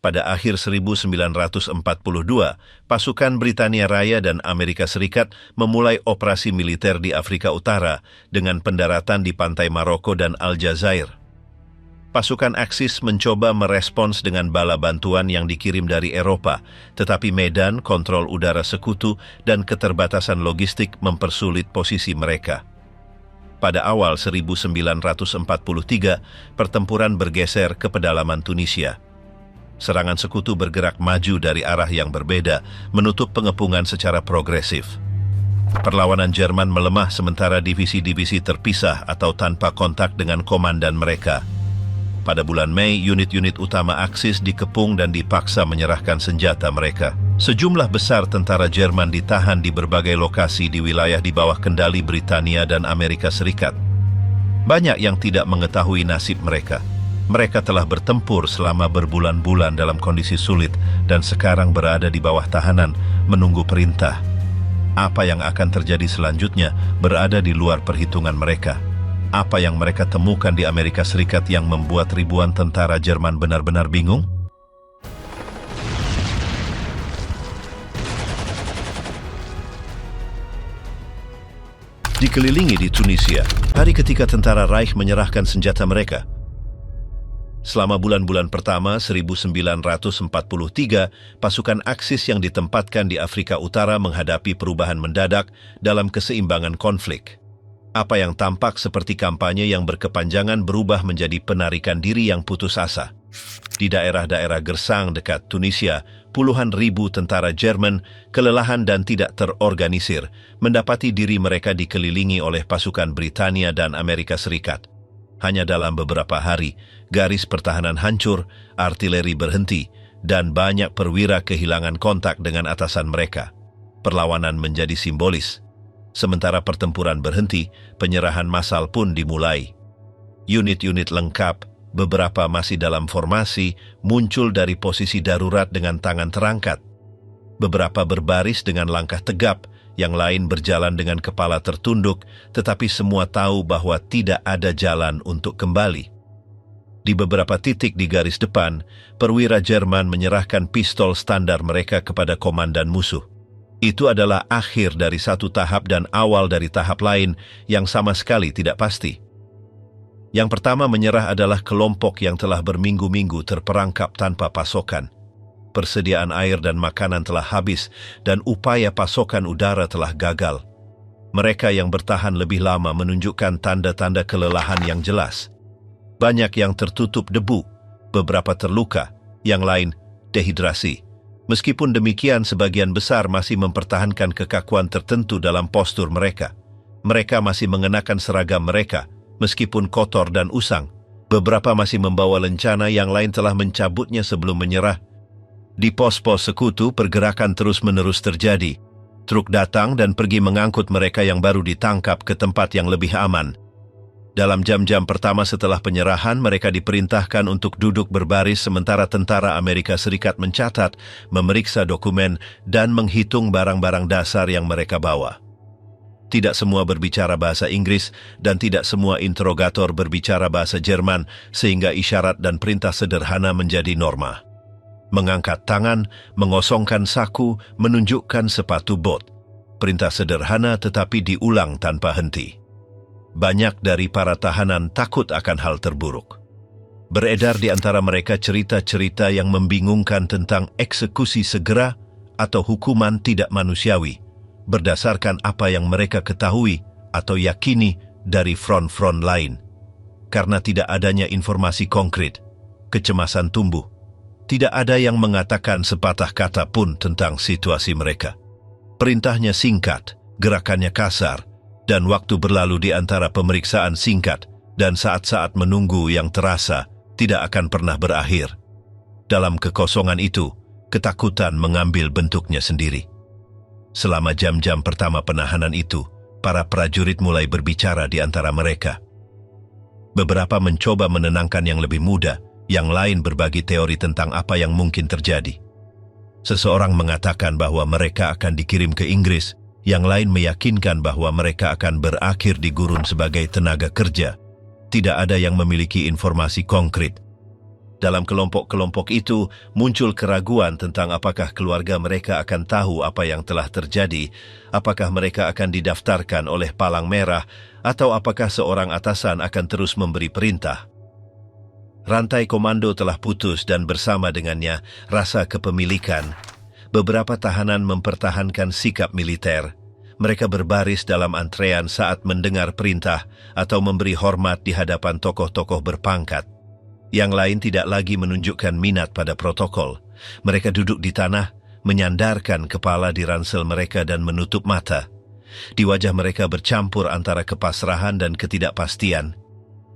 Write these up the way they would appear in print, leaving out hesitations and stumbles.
pada akhir 1942, pasukan Britania Raya dan Amerika Serikat memulai operasi militer di Afrika Utara dengan pendaratan di pantai Maroko dan Aljazair. Pasukan Axis mencoba merespons dengan bala bantuan yang dikirim dari Eropa, tetapi medan, kontrol udara sekutu, dan keterbatasan logistik mempersulit posisi mereka. Pada awal 1943, pertempuran bergeser ke pedalaman Tunisia. Serangan sekutu bergerak maju dari arah yang berbeda, menutup pengepungan secara progresif. Perlawanan Jerman melemah sementara divisi-divisi terpisah atau tanpa kontak dengan komandan mereka. Pada bulan Mei, unit-unit utama Axis dikepung dan dipaksa menyerahkan senjata mereka. Sejumlah besar tentara Jerman ditahan di berbagai lokasi di wilayah di bawah kendali Britania dan Amerika Serikat. Banyak yang tidak mengetahui nasib mereka. Mereka telah bertempur selama berbulan-bulan dalam kondisi sulit dan sekarang berada di bawah tahanan menunggu perintah. Apa yang akan terjadi selanjutnya berada di luar perhitungan mereka. Apa yang mereka temukan di Amerika Serikat yang membuat ribuan tentara Jerman benar-benar bingung? Dikelilingi di Tunisia, hari ketika tentara Reich menyerahkan senjata mereka. Selama bulan-bulan pertama 1943, pasukan Axis yang ditempatkan di Afrika Utara menghadapi perubahan mendadak dalam keseimbangan konflik. Apa yang tampak seperti kampanye yang berkepanjangan berubah menjadi penarikan diri yang putus asa. Di daerah-daerah gersang dekat Tunisia, puluhan ribu tentara Jerman, kelelahan dan tidak terorganisir, mendapati diri mereka dikelilingi oleh pasukan Britania dan Amerika Serikat. Hanya dalam beberapa hari, garis pertahanan hancur, artileri berhenti, dan banyak perwira kehilangan kontak dengan atasan mereka. Perlawanan menjadi simbolis. Sementara pertempuran berhenti, penyerahan massal pun dimulai. Unit-unit lengkap, beberapa masih dalam formasi, muncul dari posisi darurat dengan tangan terangkat. Beberapa berbaris dengan langkah tegap, yang lain berjalan dengan kepala tertunduk, tetapi semua tahu bahwa tidak ada jalan untuk kembali. Di beberapa titik di garis depan, perwira Jerman menyerahkan pistol standar mereka kepada komandan musuh. Itu adalah akhir dari satu tahap dan awal dari tahap lain yang sama sekali tidak pasti. Yang pertama menyerah adalah kelompok yang telah berminggu-minggu terperangkap tanpa pasokan. Persediaan air dan makanan telah habis dan upaya pasokan udara telah gagal. Mereka yang bertahan lebih lama menunjukkan tanda-tanda kelelahan yang jelas. Banyak yang tertutup debu, beberapa terluka, yang lain dehidrasi. Meskipun demikian, sebagian besar masih mempertahankan kekakuan tertentu dalam postur mereka. Mereka masih mengenakan seragam mereka, meskipun kotor dan usang. Beberapa masih membawa lencana, yang lain telah mencabutnya sebelum menyerah. Di pos-pos sekutu, pergerakan terus-menerus terjadi. Truk datang dan pergi mengangkut mereka yang baru ditangkap ke tempat yang lebih aman. Dalam jam-jam pertama setelah penyerahan, mereka diperintahkan untuk duduk berbaris sementara tentara Amerika Serikat mencatat, memeriksa dokumen, dan menghitung barang-barang dasar yang mereka bawa. Tidak semua berbicara bahasa Inggris dan tidak semua interogator berbicara bahasa Jerman, sehingga isyarat dan perintah sederhana menjadi norma. Mengangkat tangan, mengosongkan saku, menunjukkan sepatu bot. Perintah sederhana tetapi diulang tanpa henti. Banyak dari para tahanan takut akan hal terburuk. Beredar di antara mereka cerita-cerita yang membingungkan tentang eksekusi segera atau hukuman tidak manusiawi, berdasarkan apa yang mereka ketahui atau yakini dari front-front lain. Karena tidak adanya informasi konkret, kecemasan tumbuh. Tidak ada yang mengatakan sepatah kata pun tentang situasi mereka. Perintahnya singkat, gerakannya kasar, dan waktu berlalu di antara pemeriksaan singkat dan saat-saat menunggu yang terasa tidak akan pernah berakhir. Dalam kekosongan itu, ketakutan mengambil bentuknya sendiri. Selama jam-jam pertama penahanan itu, para prajurit mulai berbicara di antara mereka. Beberapa mencoba menenangkan yang lebih muda, yang lain berbagi teori tentang apa yang mungkin terjadi. Seseorang mengatakan bahwa mereka akan dikirim ke Inggris, yang lain meyakinkan bahwa mereka akan berakhir di gurun sebagai tenaga kerja. Tidak ada yang memiliki informasi konkret. Dalam kelompok-kelompok itu, muncul keraguan tentang apakah keluarga mereka akan tahu apa yang telah terjadi, apakah mereka akan didaftarkan oleh Palang Merah, atau apakah seorang atasan akan terus memberi perintah. Rantai komando telah putus dan bersama dengannya rasa kepemilikan. Beberapa tahanan mempertahankan sikap militer. Mereka berbaris dalam antrean saat mendengar perintah atau memberi hormat di hadapan tokoh-tokoh berpangkat. Yang lain tidak lagi menunjukkan minat pada protokol. Mereka duduk di tanah, menyandarkan kepala di ransel mereka dan menutup mata. Di wajah mereka bercampur antara kepasrahan dan ketidakpastian.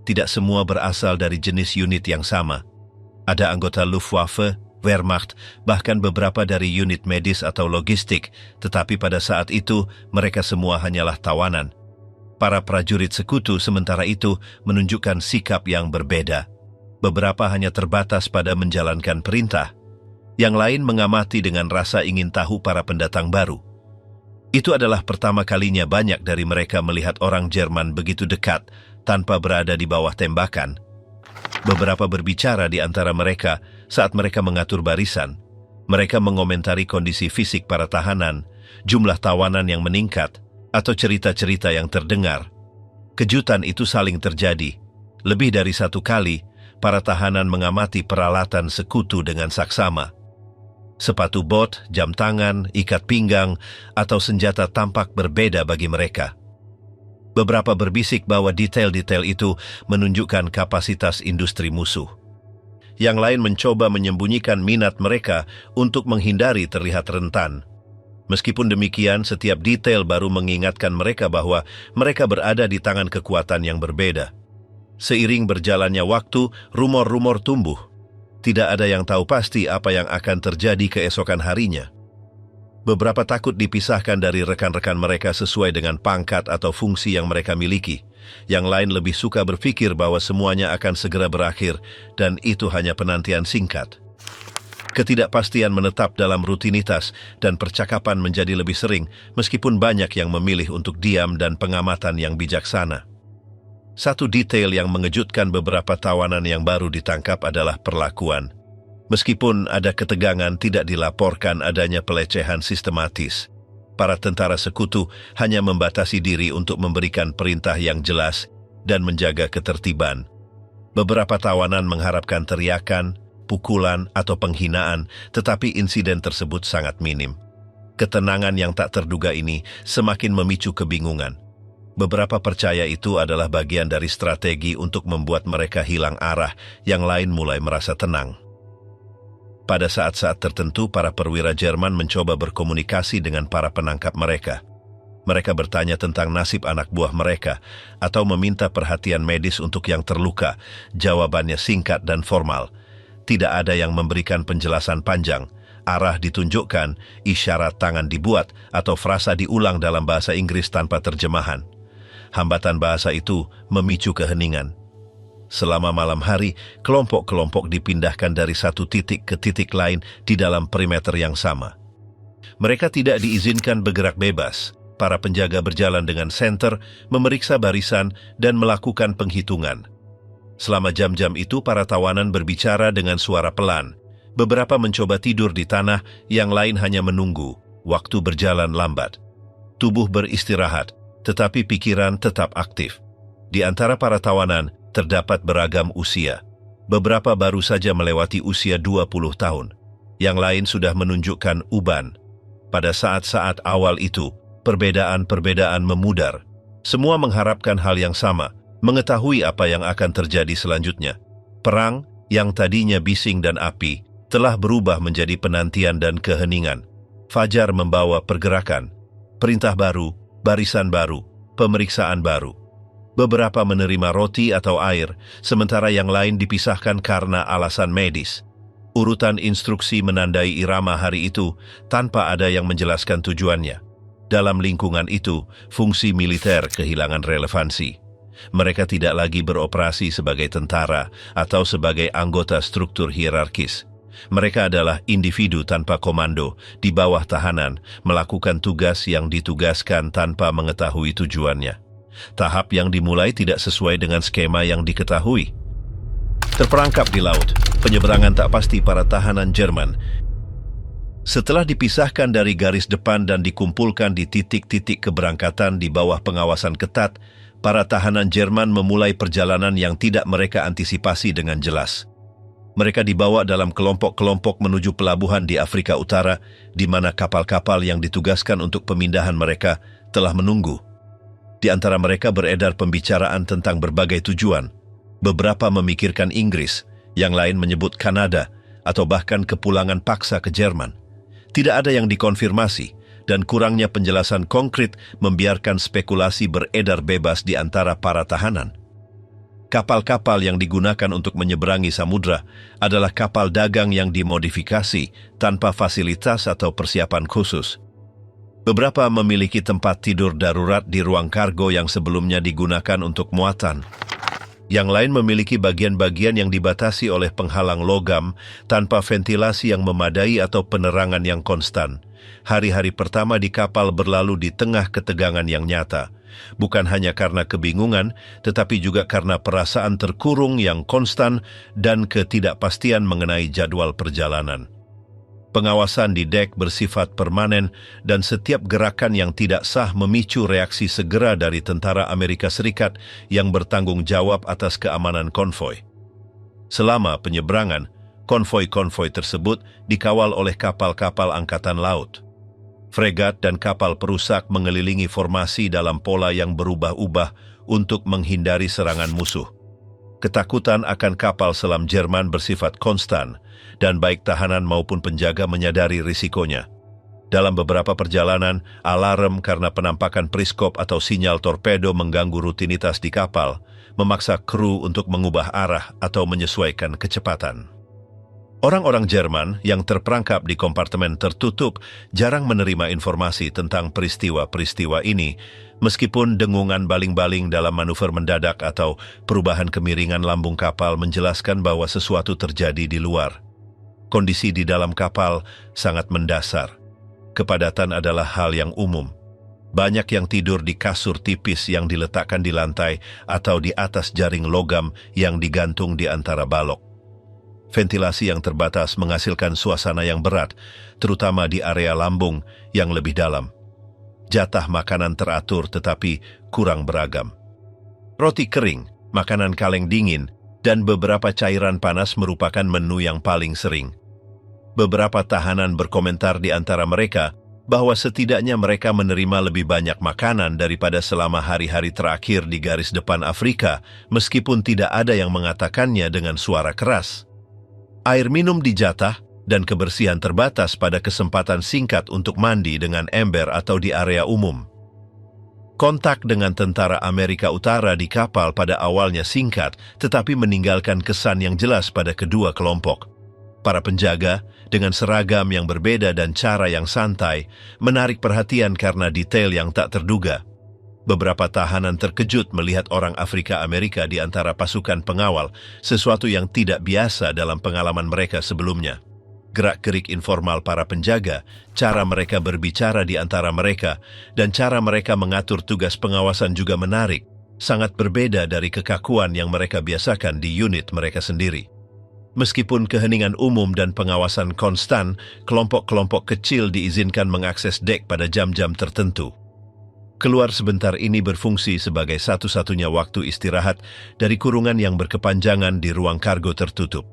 Tidak semua berasal dari jenis unit yang sama. Ada anggota Luftwaffe, Wehrmacht, bahkan beberapa dari unit medis atau logistik, tetapi pada saat itu mereka semua hanyalah tawanan. Para prajurit sekutu sementara itu menunjukkan sikap yang berbeda. Beberapa hanya terbatas pada menjalankan perintah. Yang lain mengamati dengan rasa ingin tahu para pendatang baru. Itu adalah pertama kalinya banyak dari mereka melihat orang Jerman begitu dekat tanpa berada di bawah tembakan. Beberapa berbicara di antara mereka saat mereka mengatur barisan. Mereka mengomentari kondisi fisik para tahanan, jumlah tawanan yang meningkat, atau cerita-cerita yang terdengar. Kejutan itu saling terjadi. Lebih dari satu kali, para tahanan mengamati peralatan sekutu dengan saksama. Sepatu bot, jam tangan, ikat pinggang, atau senjata tampak berbeda bagi mereka. Beberapa berbisik bahwa detail-detail itu menunjukkan kapasitas industri musuh. Yang lain mencoba menyembunyikan minat mereka untuk menghindari terlihat rentan. Meskipun demikian, setiap detail baru mengingatkan mereka bahwa mereka berada di tangan kekuatan yang berbeda. Seiring berjalannya waktu, rumor-rumor tumbuh. Tidak ada yang tahu pasti apa yang akan terjadi keesokan harinya. Beberapa takut dipisahkan dari rekan-rekan mereka sesuai dengan pangkat atau fungsi yang mereka miliki. Yang lain lebih suka berpikir bahwa semuanya akan segera berakhir dan itu hanya penantian singkat. Ketidakpastian menetap dalam rutinitas dan percakapan menjadi lebih sering meskipun banyak yang memilih untuk diam dan pengamatan yang bijaksana. Satu detail yang mengejutkan beberapa tawanan yang baru ditangkap adalah perlakuan. Meskipun ada ketegangan, tidak dilaporkan adanya pelecehan sistematis. Para tentara sekutu hanya membatasi diri untuk memberikan perintah yang jelas dan menjaga ketertiban. Beberapa tawanan mengharapkan teriakan, pukulan, atau penghinaan, tetapi insiden tersebut sangat minim. Ketenangan yang tak terduga ini semakin memicu kebingungan. Beberapa percaya itu adalah bagian dari strategi untuk membuat mereka hilang arah, yang lain mulai merasa tenang. Pada saat-saat tertentu, para perwira Jerman mencoba berkomunikasi dengan para penangkap mereka. Mereka bertanya tentang nasib anak buah mereka, atau meminta perhatian medis untuk yang terluka. Jawabannya singkat dan formal. Tidak ada yang memberikan penjelasan panjang. Arah ditunjukkan, isyarat tangan dibuat, atau frasa diulang dalam bahasa Inggris tanpa terjemahan. Hambatan bahasa itu memicu keheningan. Selama malam hari, kelompok-kelompok dipindahkan dari satu titik ke titik lain di dalam perimeter yang sama. Mereka tidak diizinkan bergerak bebas. Para penjaga berjalan dengan senter, memeriksa barisan, dan melakukan penghitungan. Selama jam-jam itu, para tawanan berbicara dengan suara pelan. Beberapa mencoba tidur di tanah, yang lain hanya menunggu. Waktu berjalan lambat. Tubuh beristirahat, tetapi pikiran tetap aktif. Di antara para tawanan, terdapat beragam usia. Beberapa baru saja melewati usia 20 tahun. Yang lain sudah menunjukkan uban. Pada saat-saat awal itu, perbedaan-perbedaan memudar. Semua mengharapkan hal yang sama, mengetahui apa yang akan terjadi selanjutnya. Perang, yang tadinya bising dan api, telah berubah menjadi penantian dan keheningan. Fajar membawa pergerakan, perintah baru, barisan baru, pemeriksaan baru. Beberapa menerima roti atau air, sementara yang lain dipisahkan karena alasan medis. Urutan instruksi menandai irama hari itu tanpa ada yang menjelaskan tujuannya. Dalam lingkungan itu, fungsi militer kehilangan relevansi. Mereka tidak lagi beroperasi sebagai tentara atau sebagai anggota struktur hierarkis. Mereka adalah individu tanpa komando, di bawah tahanan, melakukan tugas yang ditugaskan tanpa mengetahui tujuannya. Tahap yang dimulai tidak sesuai dengan skema yang diketahui. Terperangkap di laut, penyeberangan tak pasti para tahanan Jerman. Setelah dipisahkan dari garis depan dan dikumpulkan di titik-titik keberangkatan di bawah pengawasan ketat, para tahanan Jerman memulai perjalanan yang tidak mereka antisipasi dengan jelas. Mereka dibawa dalam kelompok-kelompok menuju pelabuhan di Afrika Utara, di mana kapal-kapal yang ditugaskan untuk pemindahan mereka telah menunggu. Di antara mereka beredar pembicaraan tentang berbagai tujuan. Beberapa memikirkan Inggris, yang lain menyebut Kanada, atau bahkan kepulangan paksa ke Jerman. Tidak ada yang dikonfirmasi, dan kurangnya penjelasan konkret membiarkan spekulasi beredar bebas di antara para tahanan. Kapal-kapal yang digunakan untuk menyeberangi samudra adalah kapal dagang yang dimodifikasi tanpa fasilitas atau persiapan khusus. Beberapa memiliki tempat tidur darurat di ruang kargo yang sebelumnya digunakan untuk muatan. Yang lain memiliki bagian-bagian yang dibatasi oleh penghalang logam tanpa ventilasi yang memadai atau penerangan yang konstan. Hari-hari pertama di kapal berlalu di tengah ketegangan yang nyata. Bukan hanya karena kebingungan, tetapi juga karena perasaan terkurung yang konstan dan ketidakpastian mengenai jadwal perjalanan. Pengawasan di dek bersifat permanen dan setiap gerakan yang tidak sah memicu reaksi segera dari tentara Amerika Serikat yang bertanggung jawab atas keamanan konvoi. Selama penyeberangan, konvoi-konvoi tersebut dikawal oleh kapal-kapal angkatan laut. Fregat dan kapal perusak mengelilingi formasi dalam pola yang berubah-ubah untuk menghindari serangan musuh. Ketakutan akan kapal selam Jerman bersifat konstan, dan baik tahanan maupun penjaga menyadari risikonya. Dalam beberapa perjalanan, alarm karena penampakan periskop atau sinyal torpedo mengganggu rutinitas di kapal, memaksa kru untuk mengubah arah atau menyesuaikan kecepatan. Orang-orang Jerman yang terperangkap di kompartemen tertutup jarang menerima informasi tentang peristiwa-peristiwa ini, meskipun dengungan baling-baling dalam manuver mendadak atau perubahan kemiringan lambung kapal menjelaskan bahwa sesuatu terjadi di luar. Kondisi di dalam kapal sangat mendasar. Kepadatan adalah hal yang umum. Banyak yang tidur di kasur tipis yang diletakkan di lantai atau di atas jaring logam yang digantung di antara balok. Ventilasi yang terbatas menghasilkan suasana yang berat, terutama di area lambung yang lebih dalam. Jatah makanan teratur tetapi kurang beragam. Roti kering, makanan kaleng dingin, dan beberapa cairan panas merupakan menu yang paling sering. Beberapa tahanan berkomentar di antara mereka bahwa setidaknya mereka menerima lebih banyak makanan daripada selama hari-hari terakhir di garis depan Afrika, meskipun tidak ada yang mengatakannya dengan suara keras. Air minum dijatah dan kebersihan terbatas pada kesempatan singkat untuk mandi dengan ember atau di area umum. Kontak dengan tentara Amerika Utara di kapal pada awalnya singkat, tetapi meninggalkan kesan yang jelas pada kedua kelompok. Para penjaga, dengan seragam yang berbeda dan cara yang santai, menarik perhatian karena detail yang tak terduga. Beberapa tahanan terkejut melihat orang Afrika Amerika di antara pasukan pengawal, sesuatu yang tidak biasa dalam pengalaman mereka sebelumnya. Gerak-gerik informal para penjaga, cara mereka berbicara di antara mereka, dan cara mereka mengatur tugas pengawasan juga menarik, sangat berbeda dari kekakuan yang mereka biasakan di unit mereka sendiri. Meskipun keheningan umum dan pengawasan konstan, kelompok-kelompok kecil diizinkan mengakses dek pada jam-jam tertentu. Keluar sebentar ini berfungsi sebagai satu-satunya waktu istirahat dari kurungan yang berkepanjangan di ruang kargo tertutup.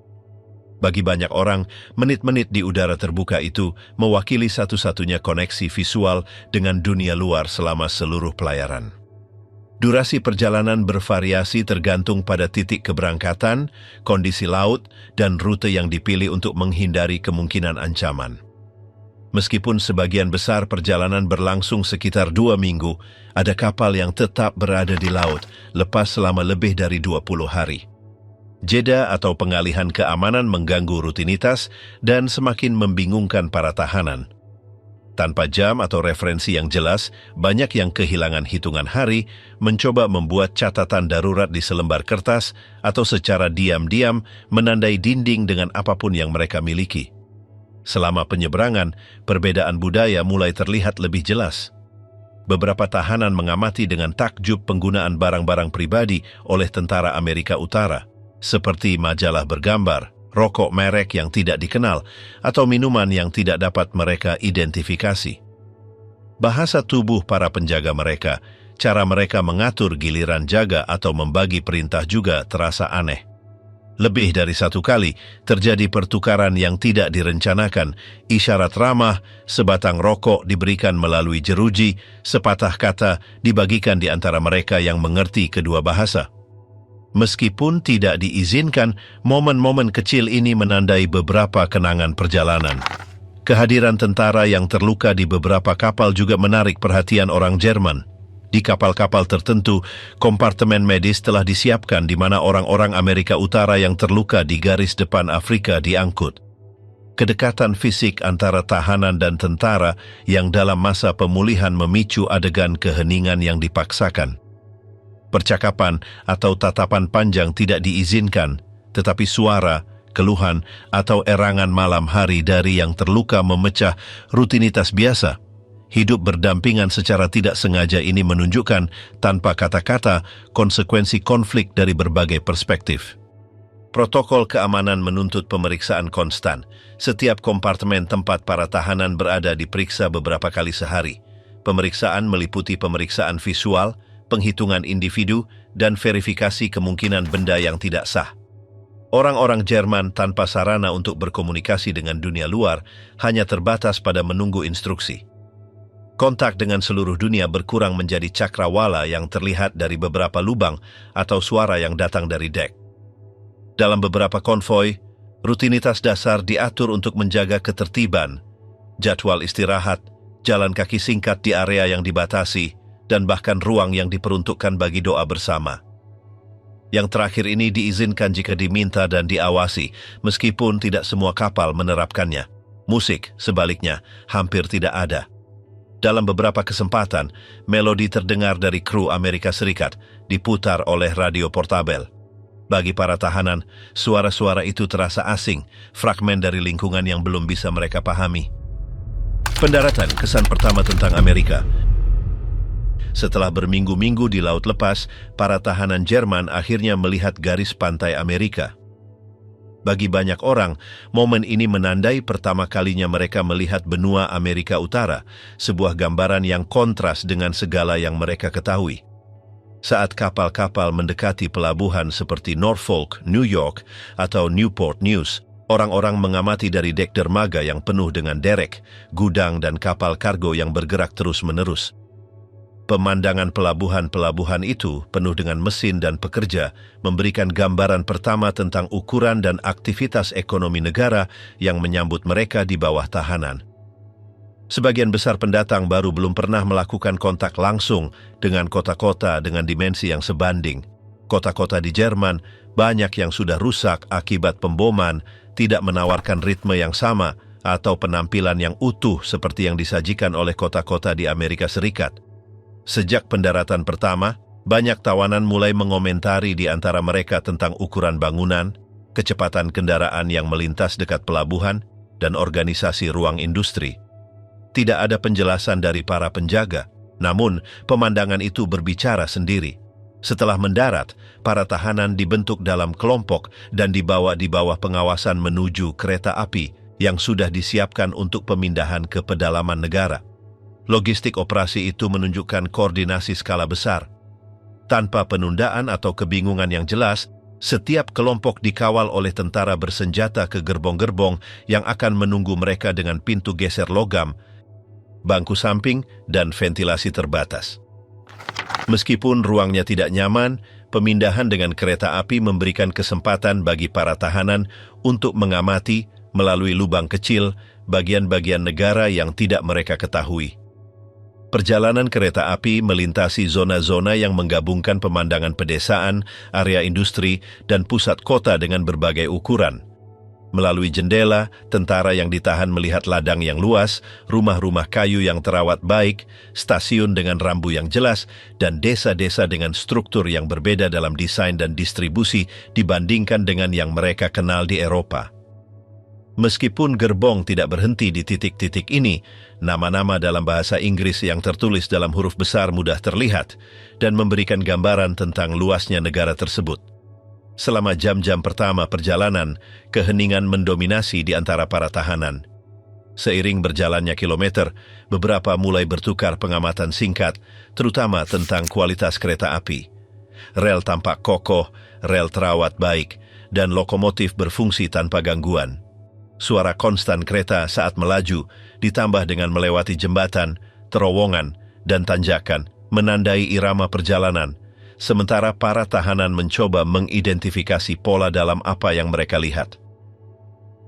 Bagi banyak orang, menit-menit di udara terbuka itu mewakili satu-satunya koneksi visual dengan dunia luar selama seluruh pelayaran. Durasi perjalanan bervariasi tergantung pada titik keberangkatan, kondisi laut, dan rute yang dipilih untuk menghindari kemungkinan ancaman. Meskipun sebagian besar perjalanan berlangsung sekitar 2 minggu, ada kapal yang tetap berada di laut lepas selama lebih dari 20 hari. Jeda atau pengalihan keamanan mengganggu rutinitas dan semakin membingungkan para tahanan. Tanpa jam atau referensi yang jelas, banyak yang kehilangan hitungan hari mencoba membuat catatan darurat di selembar kertas atau secara diam-diam menandai dinding dengan apapun yang mereka miliki. Selama penyeberangan, perbedaan budaya mulai terlihat lebih jelas. Beberapa tahanan mengamati dengan takjub penggunaan barang-barang pribadi oleh tentara Amerika Utara. seperti majalah bergambar, rokok merek yang tidak dikenal, atau minuman yang tidak dapat mereka identifikasi. Bahasa tubuh para penjaga mereka, cara mereka mengatur giliran jaga atau membagi perintah juga terasa aneh. Lebih dari satu kali terjadi pertukaran yang tidak direncanakan, isyarat ramah, sebatang rokok diberikan melalui jeruji, sepatah kata dibagikan di antara mereka yang mengerti kedua bahasa. Meskipun tidak diizinkan, momen-momen kecil ini menandai beberapa kenangan perjalanan. Kehadiran tentara yang terluka di beberapa kapal juga menarik perhatian orang Jerman. Di kapal-kapal tertentu, kompartemen medis telah disiapkan di mana orang-orang Amerika Utara yang terluka di garis depan Afrika diangkut. Kedekatan fisik antara tahanan dan tentara yang dalam masa pemulihan memicu adegan keheningan yang dipaksakan. Percakapan atau tatapan panjang tidak diizinkan, tetapi suara, keluhan, atau erangan malam hari dari yang terluka memecah rutinitas biasa. Hidup berdampingan secara tidak sengaja ini menunjukkan, tanpa kata-kata, konsekuensi konflik dari berbagai perspektif. Protokol keamanan menuntut pemeriksaan konstan. Setiap kompartemen tempat para tahanan berada diperiksa beberapa kali sehari. Pemeriksaan meliputi pemeriksaan visual, penghitungan individu, dan verifikasi kemungkinan benda yang tidak sah. Orang-orang Jerman tanpa sarana untuk berkomunikasi dengan dunia luar hanya terbatas pada menunggu instruksi. Kontak dengan seluruh dunia berkurang menjadi cakrawala yang terlihat dari beberapa lubang atau suara yang datang dari dek. Dalam beberapa konvoi, rutinitas dasar diatur untuk menjaga ketertiban, jadwal istirahat, jalan kaki singkat di area yang dibatasi, dan bahkan ruang yang diperuntukkan bagi doa bersama. Yang terakhir ini diizinkan jika diminta dan diawasi, meskipun tidak semua kapal menerapkannya. Musik, sebaliknya, hampir tidak ada. Dalam beberapa kesempatan, melodi terdengar dari kru Amerika Serikat, diputar oleh radio portabel. Bagi para tahanan, suara-suara itu terasa asing, fragmen dari lingkungan yang belum bisa mereka pahami. Pendaratan, kesan pertama tentang Amerika. Setelah berminggu-minggu di laut lepas, para tahanan Jerman akhirnya melihat garis pantai Amerika. Bagi banyak orang, momen ini menandai pertama kalinya mereka melihat benua Amerika Utara, sebuah gambaran yang kontras dengan segala yang mereka ketahui. Saat kapal-kapal mendekati pelabuhan seperti Norfolk, New York, atau Newport News, orang-orang mengamati dari dek dermaga yang penuh dengan derek, gudang dan kapal kargo yang bergerak terus-menerus. Pemandangan pelabuhan-pelabuhan itu, penuh dengan mesin dan pekerja, memberikan gambaran pertama tentang ukuran dan aktivitas ekonomi negara yang menyambut mereka di bawah tahanan. Sebagian besar pendatang baru belum pernah melakukan kontak langsung dengan kota-kota dengan dimensi yang sebanding. Kota-kota di Jerman, banyak yang sudah rusak akibat pemboman, tidak menawarkan ritme yang sama atau penampilan yang utuh seperti yang disajikan oleh kota-kota di Amerika Serikat. Sejak pendaratan pertama, banyak tawanan mulai mengomentari di antara mereka tentang ukuran bangunan, kecepatan kendaraan yang melintas dekat pelabuhan, dan organisasi ruang industri. Tidak ada penjelasan dari para penjaga, namun pemandangan itu berbicara sendiri. Setelah mendarat, para tahanan dibentuk dalam kelompok dan dibawa di bawah pengawasan menuju kereta api yang sudah disiapkan untuk pemindahan ke pedalaman negara. Logistik operasi itu menunjukkan koordinasi skala besar. Tanpa penundaan atau kebingungan yang jelas, setiap kelompok dikawal oleh tentara bersenjata ke gerbong-gerbong yang akan menunggu mereka dengan pintu geser logam, bangku samping, dan ventilasi terbatas. Meskipun ruangnya tidak nyaman, pemindahan dengan kereta api memberikan kesempatan bagi para tahanan untuk mengamati melalui lubang kecil bagian-bagian negara yang tidak mereka ketahui. Perjalanan kereta api melintasi zona-zona yang menggabungkan pemandangan pedesaan, area industri, dan pusat kota dengan berbagai ukuran. Melalui jendela, tentara yang ditahan melihat ladang yang luas, rumah-rumah kayu yang terawat baik, stasiun dengan rambu yang jelas, dan desa-desa dengan struktur yang berbeda dalam desain dan distribusi dibandingkan dengan yang mereka kenal di Eropa. Meskipun gerbong tidak berhenti di titik-titik ini, nama-nama dalam bahasa Inggris yang tertulis dalam huruf besar mudah terlihat dan memberikan gambaran tentang luasnya negara tersebut. Selama jam-jam pertama perjalanan, keheningan mendominasi di antara para tahanan. Seiring berjalannya kilometer, beberapa mulai bertukar pengamatan singkat, terutama tentang kualitas kereta api. Rel tampak kokoh, rel terawat baik, dan lokomotif berfungsi tanpa gangguan. Suara konstan kereta saat melaju, ditambah dengan melewati jembatan, terowongan, dan tanjakan, menandai irama perjalanan, sementara para tahanan mencoba mengidentifikasi pola dalam apa yang mereka lihat.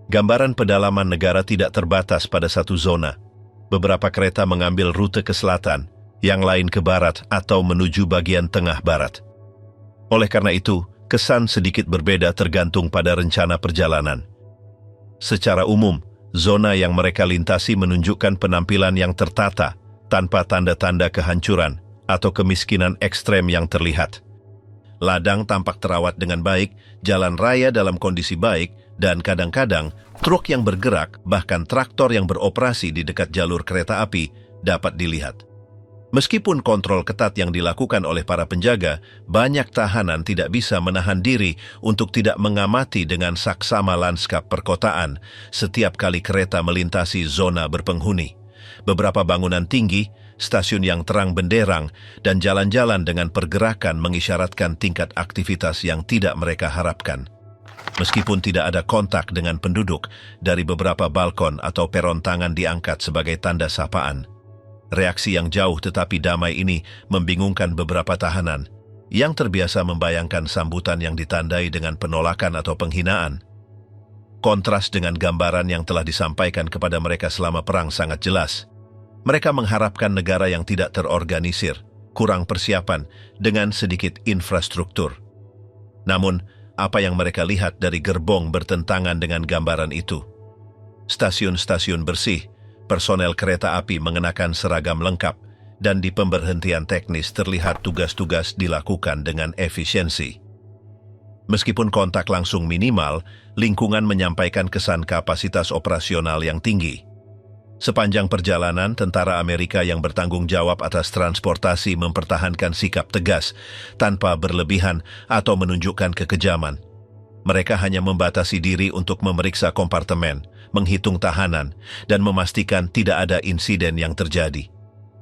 Gambaran pedalaman negara tidak terbatas pada satu zona. Beberapa kereta mengambil rute ke selatan, yang lain ke barat atau menuju bagian tengah barat. Oleh karena itu, kesan sedikit berbeda tergantung pada rencana perjalanan. Secara umum, zona yang mereka lintasi menunjukkan penampilan yang tertata, tanpa tanda-tanda kehancuran atau kemiskinan ekstrem yang terlihat. Ladang tampak terawat dengan baik, jalan raya dalam kondisi baik, dan kadang-kadang truk yang bergerak, bahkan traktor yang beroperasi di dekat jalur kereta api, dapat dilihat. Meskipun kontrol ketat yang dilakukan oleh para penjaga, banyak tahanan tidak bisa menahan diri untuk tidak mengamati dengan saksama lanskap perkotaan setiap kali kereta melintasi zona berpenghuni. Beberapa bangunan tinggi, stasiun yang terang benderang, dan jalan-jalan dengan pergerakan mengisyaratkan tingkat aktivitas yang tidak mereka harapkan. Meskipun tidak ada kontak dengan penduduk, dari beberapa balkon atau peron tangan diangkat sebagai tanda sapaan. Reaksi yang jauh tetapi damai ini membingungkan beberapa tahanan, yang terbiasa membayangkan sambutan yang ditandai dengan penolakan atau penghinaan. Kontras dengan gambaran yang telah disampaikan kepada mereka selama perang sangat jelas. Mereka mengharapkan negara yang tidak terorganisir, kurang persiapan, dengan sedikit infrastruktur. Namun, apa yang mereka lihat dari gerbong bertentangan dengan gambaran itu. Stasiun-stasiun bersih, personel kereta api mengenakan seragam lengkap, dan di pemberhentian teknis terlihat tugas-tugas dilakukan dengan efisiensi. Meskipun kontak langsung minimal, lingkungan menyampaikan kesan kapasitas operasional yang tinggi. Sepanjang perjalanan, tentara Amerika yang bertanggung jawab atas transportasi mempertahankan sikap tegas, tanpa berlebihan atau menunjukkan kekejaman. Mereka hanya membatasi diri untuk memeriksa kompartemen, menghitung tahanan, dan memastikan tidak ada insiden yang terjadi.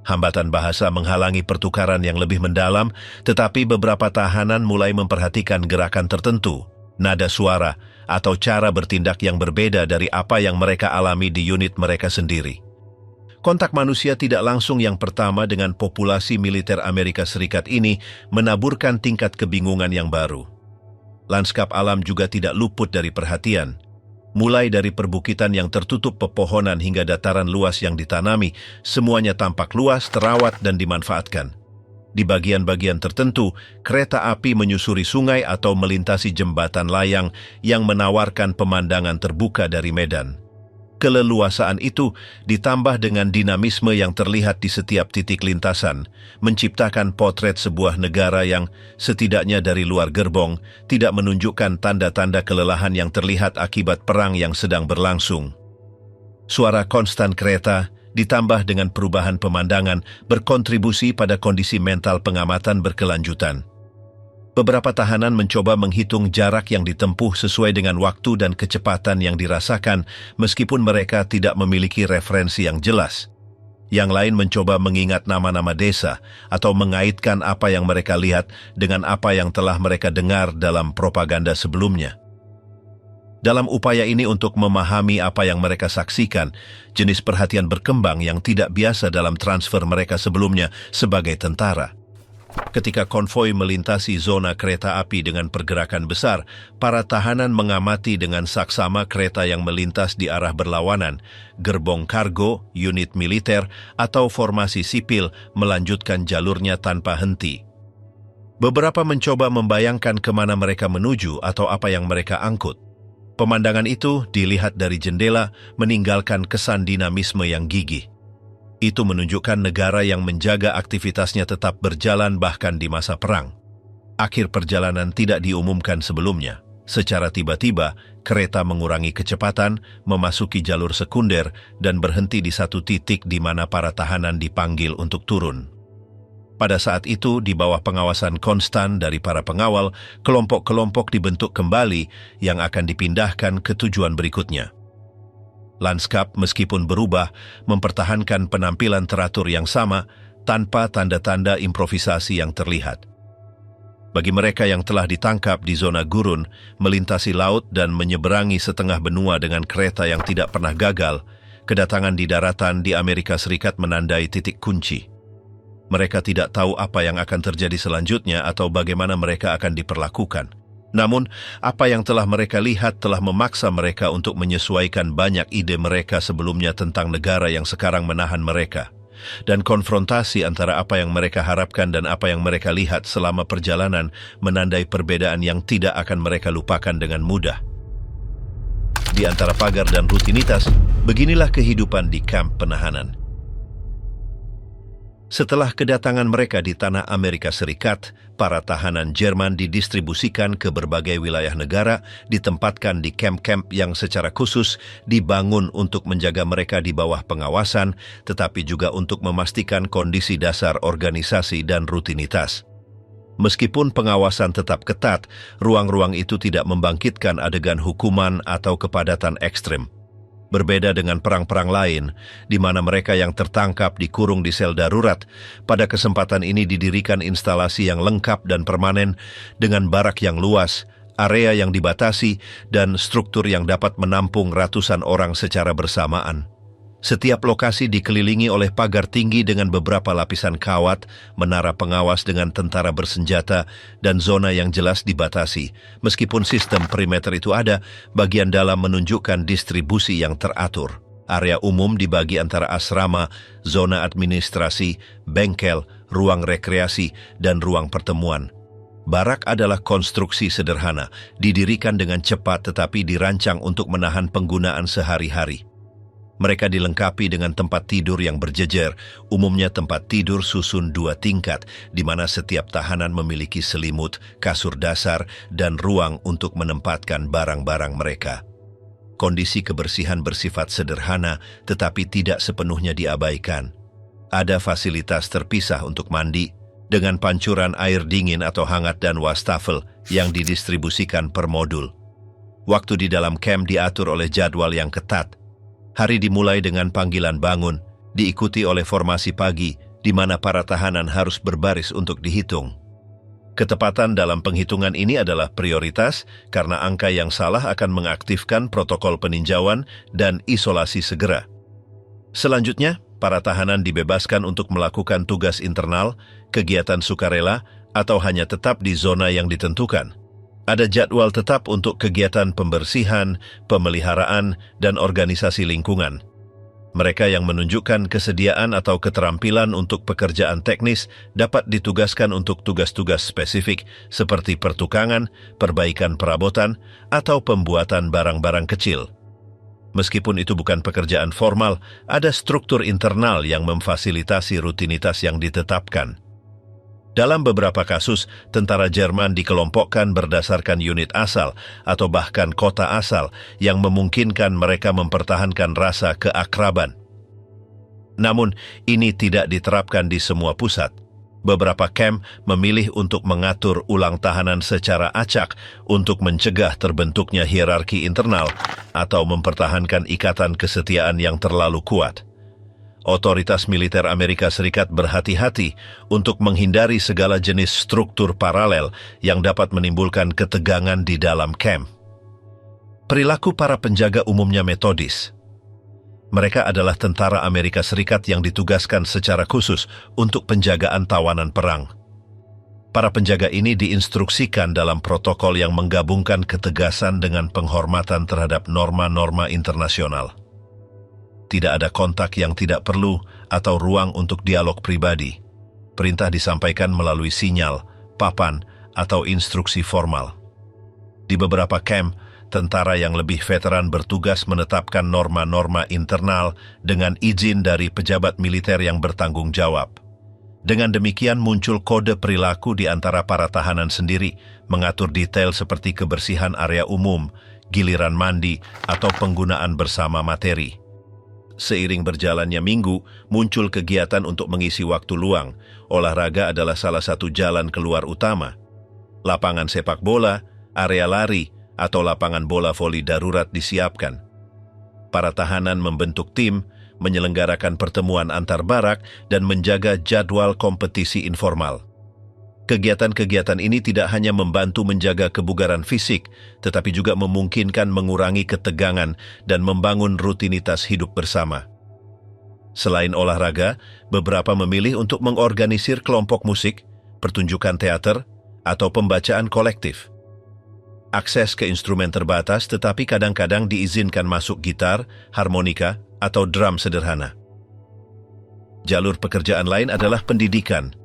Hambatan bahasa menghalangi pertukaran yang lebih mendalam, tetapi beberapa tahanan mulai memperhatikan gerakan tertentu, nada suara, atau cara bertindak yang berbeda dari apa yang mereka alami di unit mereka sendiri. Kontak manusia tidak langsung yang pertama dengan populasi militer Amerika Serikat ini menaburkan tingkat kebingungan yang baru. Lanskap alam juga tidak luput dari perhatian. Mulai dari perbukitan yang tertutup pepohonan hingga dataran luas yang ditanami, semuanya tampak luas, terawat, dan dimanfaatkan. Di bagian-bagian tertentu, kereta api menyusuri sungai atau melintasi jembatan layang yang menawarkan pemandangan terbuka dari medan. Keleluasaan itu ditambah dengan dinamisme yang terlihat di setiap titik lintasan, menciptakan potret sebuah negara yang, setidaknya dari luar gerbong, tidak menunjukkan tanda-tanda kelelahan yang terlihat akibat perang yang sedang berlangsung. Suara konstan kereta, ditambah dengan perubahan pemandangan, berkontribusi pada kondisi mental pengamatan berkelanjutan. Beberapa tahanan mencoba menghitung jarak yang ditempuh sesuai dengan waktu dan kecepatan yang dirasakan, meskipun mereka tidak memiliki referensi yang jelas. Yang lain mencoba mengingat nama-nama desa atau mengaitkan apa yang mereka lihat dengan apa yang telah mereka dengar dalam propaganda sebelumnya. Dalam upaya ini untuk memahami apa yang mereka saksikan, jenis perhatian berkembang yang tidak biasa dalam transfer mereka sebelumnya sebagai tentara. Ketika konvoi melintasi zona kereta api dengan pergerakan besar, para tahanan mengamati dengan saksama kereta yang melintas di arah berlawanan, gerbong kargo, unit militer, atau formasi sipil melanjutkan jalurnya tanpa henti. Beberapa mencoba membayangkan kemana mereka menuju atau apa yang mereka angkut. Pemandangan itu dilihat dari jendela meninggalkan kesan dinamisme yang gigih. Itu menunjukkan negara yang menjaga aktivitasnya tetap berjalan bahkan di masa perang. Akhir perjalanan tidak diumumkan sebelumnya. Secara tiba-tiba, kereta mengurangi kecepatan, memasuki jalur sekunder, dan berhenti di satu titik di mana para tahanan dipanggil untuk turun. Pada saat itu, di bawah pengawasan konstan dari para pengawal, kelompok-kelompok dibentuk kembali yang akan dipindahkan ke tujuan berikutnya. Lanskap meskipun berubah, mempertahankan penampilan teratur yang sama tanpa tanda-tanda improvisasi yang terlihat. Bagi mereka yang telah ditangkap di zona gurun, melintasi laut dan menyeberangi setengah benua dengan kereta yang tidak pernah gagal, kedatangan di daratan di Amerika Serikat menandai titik kunci. Mereka tidak tahu apa yang akan terjadi selanjutnya atau bagaimana mereka akan diperlakukan. Namun, apa yang telah mereka lihat telah memaksa mereka untuk menyesuaikan banyak ide mereka sebelumnya tentang negara yang sekarang menahan mereka. Dan konfrontasi antara apa yang mereka harapkan dan apa yang mereka lihat selama perjalanan menandai perbedaan yang tidak akan mereka lupakan dengan mudah. Di antara pagar dan rutinitas, beginilah kehidupan di kamp penahanan. Setelah kedatangan mereka di tanah Amerika Serikat, para tahanan Jerman didistribusikan ke berbagai wilayah negara, ditempatkan di kamp-kamp yang secara khusus dibangun untuk menjaga mereka di bawah pengawasan, tetapi juga untuk memastikan kondisi dasar organisasi dan rutinitas. Meskipun pengawasan tetap ketat, ruang-ruang itu tidak membangkitkan adegan hukuman atau kepadatan ekstrem. Berbeda dengan perang-perang lain, di mana mereka yang tertangkap dikurung di sel darurat, pada kesempatan ini didirikan instalasi yang lengkap dan permanen dengan barak yang luas, area yang dibatasi, dan struktur yang dapat menampung ratusan orang secara bersamaan. Setiap lokasi dikelilingi oleh pagar tinggi dengan beberapa lapisan kawat, menara pengawas dengan tentara bersenjata, dan zona yang jelas dibatasi. Meskipun sistem perimeter itu ada, bagian dalam menunjukkan distribusi yang teratur. Area umum dibagi antara asrama, zona administrasi, bengkel, ruang rekreasi, dan ruang pertemuan. Barak adalah konstruksi sederhana, didirikan dengan cepat tetapi dirancang untuk menahan penggunaan sehari-hari. Mereka dilengkapi dengan tempat tidur yang berjejer, umumnya tempat tidur susun 2 tingkat, di mana setiap tahanan memiliki selimut, kasur dasar, dan ruang untuk menempatkan barang-barang mereka. Kondisi kebersihan bersifat sederhana, tetapi tidak sepenuhnya diabaikan. Ada fasilitas terpisah untuk mandi, dengan pancuran air dingin atau hangat dan wastafel yang didistribusikan per modul. Waktu di dalam kamp diatur oleh jadwal yang ketat. Hari dimulai dengan panggilan bangun, diikuti oleh formasi pagi, di mana para tahanan harus berbaris untuk dihitung. Ketepatan dalam penghitungan ini adalah prioritas, karena angka yang salah akan mengaktifkan protokol peninjauan dan isolasi segera. Selanjutnya, para tahanan dibebaskan untuk melakukan tugas internal, kegiatan sukarela, atau hanya tetap di zona yang ditentukan. Ada jadwal tetap untuk kegiatan pembersihan, pemeliharaan, dan organisasi lingkungan. Mereka yang menunjukkan kesediaan atau keterampilan untuk pekerjaan teknis dapat ditugaskan untuk tugas-tugas spesifik seperti pertukangan, perbaikan perabotan, atau pembuatan barang-barang kecil. Meskipun itu bukan pekerjaan formal, ada struktur internal yang memfasilitasi rutinitas yang ditetapkan. Dalam beberapa kasus, tentara Jerman dikelompokkan berdasarkan unit asal atau bahkan kota asal yang memungkinkan mereka mempertahankan rasa keakraban. Namun, ini tidak diterapkan di semua pusat. Beberapa kamp memilih untuk mengatur ulang tahanan secara acak untuk mencegah terbentuknya hierarki internal atau mempertahankan ikatan kesetiaan yang terlalu kuat. Otoritas militer Amerika Serikat berhati-hati untuk menghindari segala jenis struktur paralel yang dapat menimbulkan ketegangan di dalam kamp. Perilaku para penjaga umumnya metodis. Mereka adalah tentara Amerika Serikat yang ditugaskan secara khusus untuk penjagaan tawanan perang. Para penjaga ini diinstruksikan dalam protokol yang menggabungkan ketegasan dengan penghormatan terhadap norma-norma internasional. Tidak ada kontak yang tidak perlu atau ruang untuk dialog pribadi. Perintah disampaikan melalui sinyal, papan, atau instruksi formal. Di beberapa kamp, tentara yang lebih veteran bertugas menetapkan norma-norma internal dengan izin dari pejabat militer yang bertanggung jawab. Dengan demikian muncul kode perilaku di antara para tahanan sendiri, mengatur detail seperti kebersihan area umum, giliran mandi, atau penggunaan bersama materi. Seiring berjalannya minggu, muncul kegiatan untuk mengisi waktu luang. Olahraga adalah salah satu jalan keluar utama. Lapangan sepak bola, area lari, atau lapangan bola voli darurat disiapkan. Para tahanan membentuk tim, menyelenggarakan pertemuan antar barak, dan menjaga jadwal kompetisi informal. Kegiatan-kegiatan ini tidak hanya membantu menjaga kebugaran fisik, tetapi juga memungkinkan mengurangi ketegangan dan membangun rutinitas hidup bersama. Selain olahraga, beberapa memilih untuk mengorganisir kelompok musik, pertunjukan teater, atau pembacaan kolektif. Akses ke instrumen terbatas, tetapi kadang-kadang diizinkan masuk gitar, harmonika, atau drum sederhana. Jalur pekerjaan lain adalah pendidikan.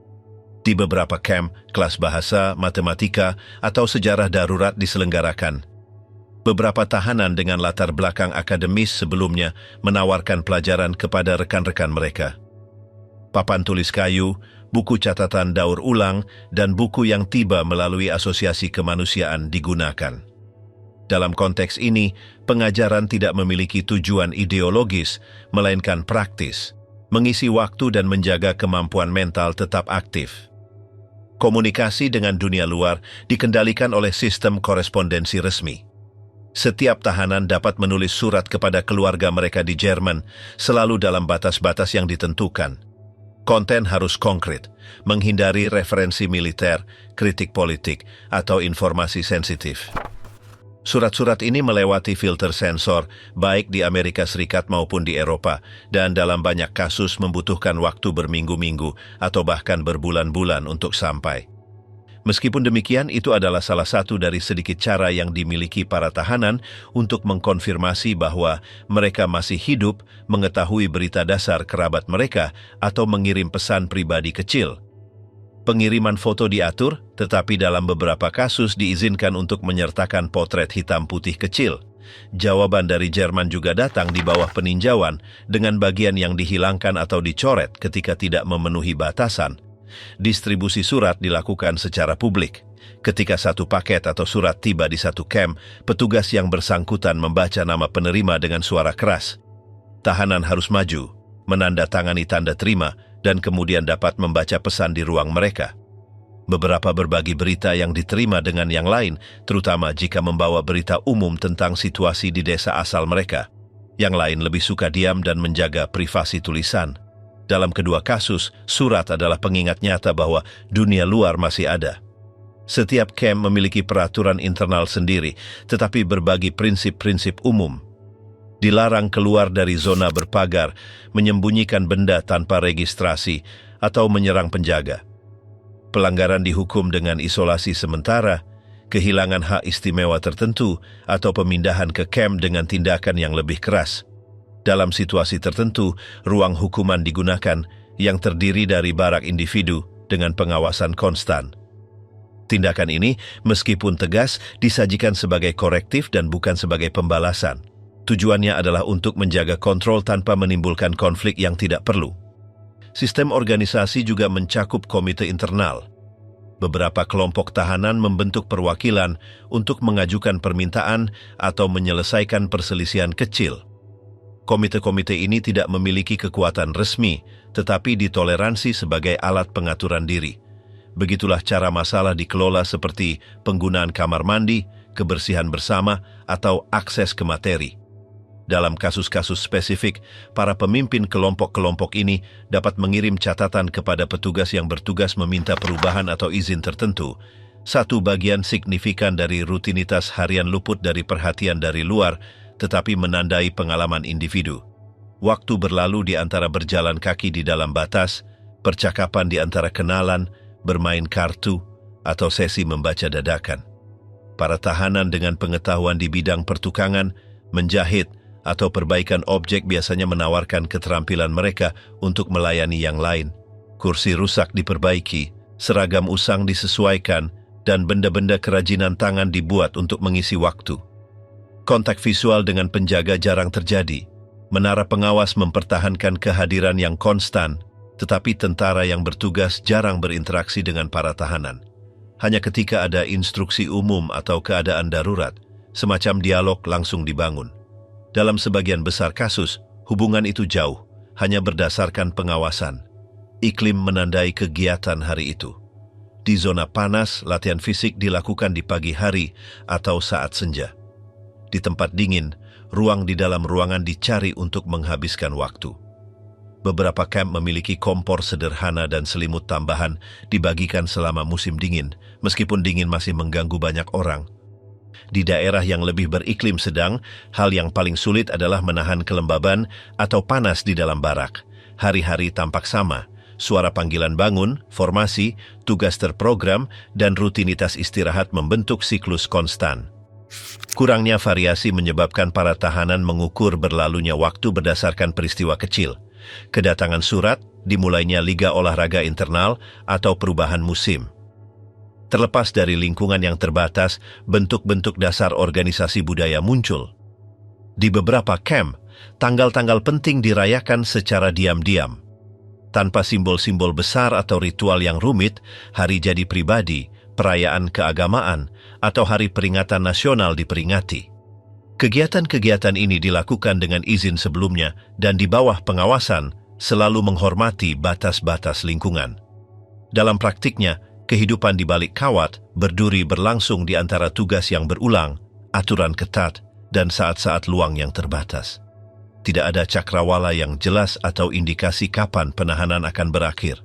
Di beberapa camp, kelas bahasa, matematika, atau sejarah darurat diselenggarakan. Beberapa tahanan dengan latar belakang akademis sebelumnya menawarkan pelajaran kepada rekan-rekan mereka. Papan tulis kayu, buku catatan daur ulang, dan buku yang tiba melalui asosiasi kemanusiaan digunakan. Dalam konteks ini, pengajaran tidak memiliki tujuan ideologis, melainkan praktis, mengisi waktu dan menjaga kemampuan mental tetap aktif. Komunikasi dengan dunia luar dikendalikan oleh sistem korespondensi resmi. Setiap tahanan dapat menulis surat kepada keluarga mereka di Jerman, selalu dalam batas-batas yang ditentukan. Konten harus konkret, menghindari referensi militer, kritik politik, atau informasi sensitif. Surat-surat ini melewati filter sensor, baik di Amerika Serikat maupun di Eropa, dan dalam banyak kasus membutuhkan waktu berminggu-minggu atau bahkan berbulan-bulan untuk sampai. Meskipun demikian, itu adalah salah satu dari sedikit cara yang dimiliki para tahanan untuk mengkonfirmasi bahwa mereka masih hidup, mengetahui berita dasar kerabat mereka, atau mengirim pesan pribadi kecil. Pengiriman foto diatur, tetapi dalam beberapa kasus diizinkan untuk menyertakan potret hitam putih kecil. Jawaban dari Jerman juga datang di bawah peninjauan dengan bagian yang dihilangkan atau dicoret ketika tidak memenuhi batasan. Distribusi surat dilakukan secara publik. Ketika satu paket atau surat tiba di satu camp, petugas yang bersangkutan membaca nama penerima dengan suara keras. Tahanan harus maju, menandatangani tanda terima, dan kemudian dapat membaca pesan di ruang mereka. Beberapa berbagi berita yang diterima dengan yang lain, terutama jika membawa berita umum tentang situasi di desa asal mereka. Yang lain lebih suka diam dan menjaga privasi tulisan. Dalam kedua kasus, surat adalah pengingat nyata bahwa dunia luar masih ada. Setiap camp memiliki peraturan internal sendiri, tetapi berbagi prinsip-prinsip umum. Dilarang keluar dari zona berpagar, menyembunyikan benda tanpa registrasi, atau menyerang penjaga. Pelanggaran dihukum dengan isolasi sementara, kehilangan hak istimewa tertentu, atau pemindahan ke camp dengan tindakan yang lebih keras. Dalam situasi tertentu, ruang hukuman digunakan yang terdiri dari barak individu dengan pengawasan konstan. Tindakan ini, meskipun tegas, disajikan sebagai korektif dan bukan sebagai pembalasan. Tujuannya adalah untuk menjaga kontrol tanpa menimbulkan konflik yang tidak perlu. Sistem organisasi juga mencakup komite internal. Beberapa kelompok tahanan membentuk perwakilan untuk mengajukan permintaan atau menyelesaikan perselisihan kecil. Komite-komite ini tidak memiliki kekuatan resmi, tetapi ditoleransi sebagai alat pengaturan diri. Begitulah cara masalah dikelola seperti penggunaan kamar mandi, kebersihan bersama, atau akses ke materi. Dalam kasus-kasus spesifik, para pemimpin kelompok-kelompok ini dapat mengirim catatan kepada petugas yang bertugas meminta perubahan atau izin tertentu. Satu bagian signifikan dari rutinitas harian luput dari perhatian dari luar, tetapi menandai pengalaman individu. Waktu berlalu di antara berjalan kaki di dalam batas, percakapan di antara kenalan, bermain kartu, atau sesi membaca dadakan. Para tahanan dengan pengetahuan di bidang pertukangan, menjahit, atau perbaikan objek biasanya menawarkan keterampilan mereka untuk melayani yang lain. Kursi rusak diperbaiki, seragam usang disesuaikan, dan benda-benda kerajinan tangan dibuat untuk mengisi waktu. Kontak visual dengan penjaga jarang terjadi. Menara pengawas mempertahankan kehadiran yang konstan, tetapi tentara yang bertugas jarang berinteraksi dengan para tahanan. Hanya ketika ada instruksi umum atau keadaan darurat, semacam dialog langsung dibangun. Dalam sebagian besar kasus, Hubungan itu jauh, hanya berdasarkan pengawasan. Iklim menandai kegiatan hari itu. Di zona panas, latihan fisik dilakukan di pagi hari atau saat senja. Di tempat dingin, ruang di dalam ruangan dicari untuk menghabiskan waktu. Beberapa kamp memiliki kompor sederhana dan selimut tambahan dibagikan selama musim dingin, meskipun dingin masih mengganggu banyak orang. Di daerah yang lebih beriklim sedang, hal yang paling sulit adalah menahan kelembaban atau panas di dalam barak. Hari-hari tampak sama, suara panggilan bangun, formasi, tugas terprogram, dan rutinitas istirahat membentuk siklus konstan. Kurangnya variasi menyebabkan para tahanan mengukur berlalunya waktu berdasarkan peristiwa kecil. Kedatangan surat, dimulainya liga olahraga internal, atau perubahan musim. Terlepas dari lingkungan yang terbatas, bentuk-bentuk dasar organisasi budaya muncul. Di beberapa kamp, tanggal-tanggal penting dirayakan secara diam-diam. Tanpa simbol-simbol besar atau ritual yang rumit, hari jadi pribadi, perayaan keagamaan, atau hari peringatan nasional diperingati. Kegiatan-kegiatan ini dilakukan dengan izin sebelumnya dan di bawah pengawasan, selalu menghormati batas-batas lingkungan. Dalam praktiknya, kehidupan di balik kawat berduri berlangsung di antara tugas yang berulang, aturan ketat, dan saat-saat luang yang terbatas. Tidak ada cakrawala yang jelas atau indikasi kapan penahanan akan berakhir.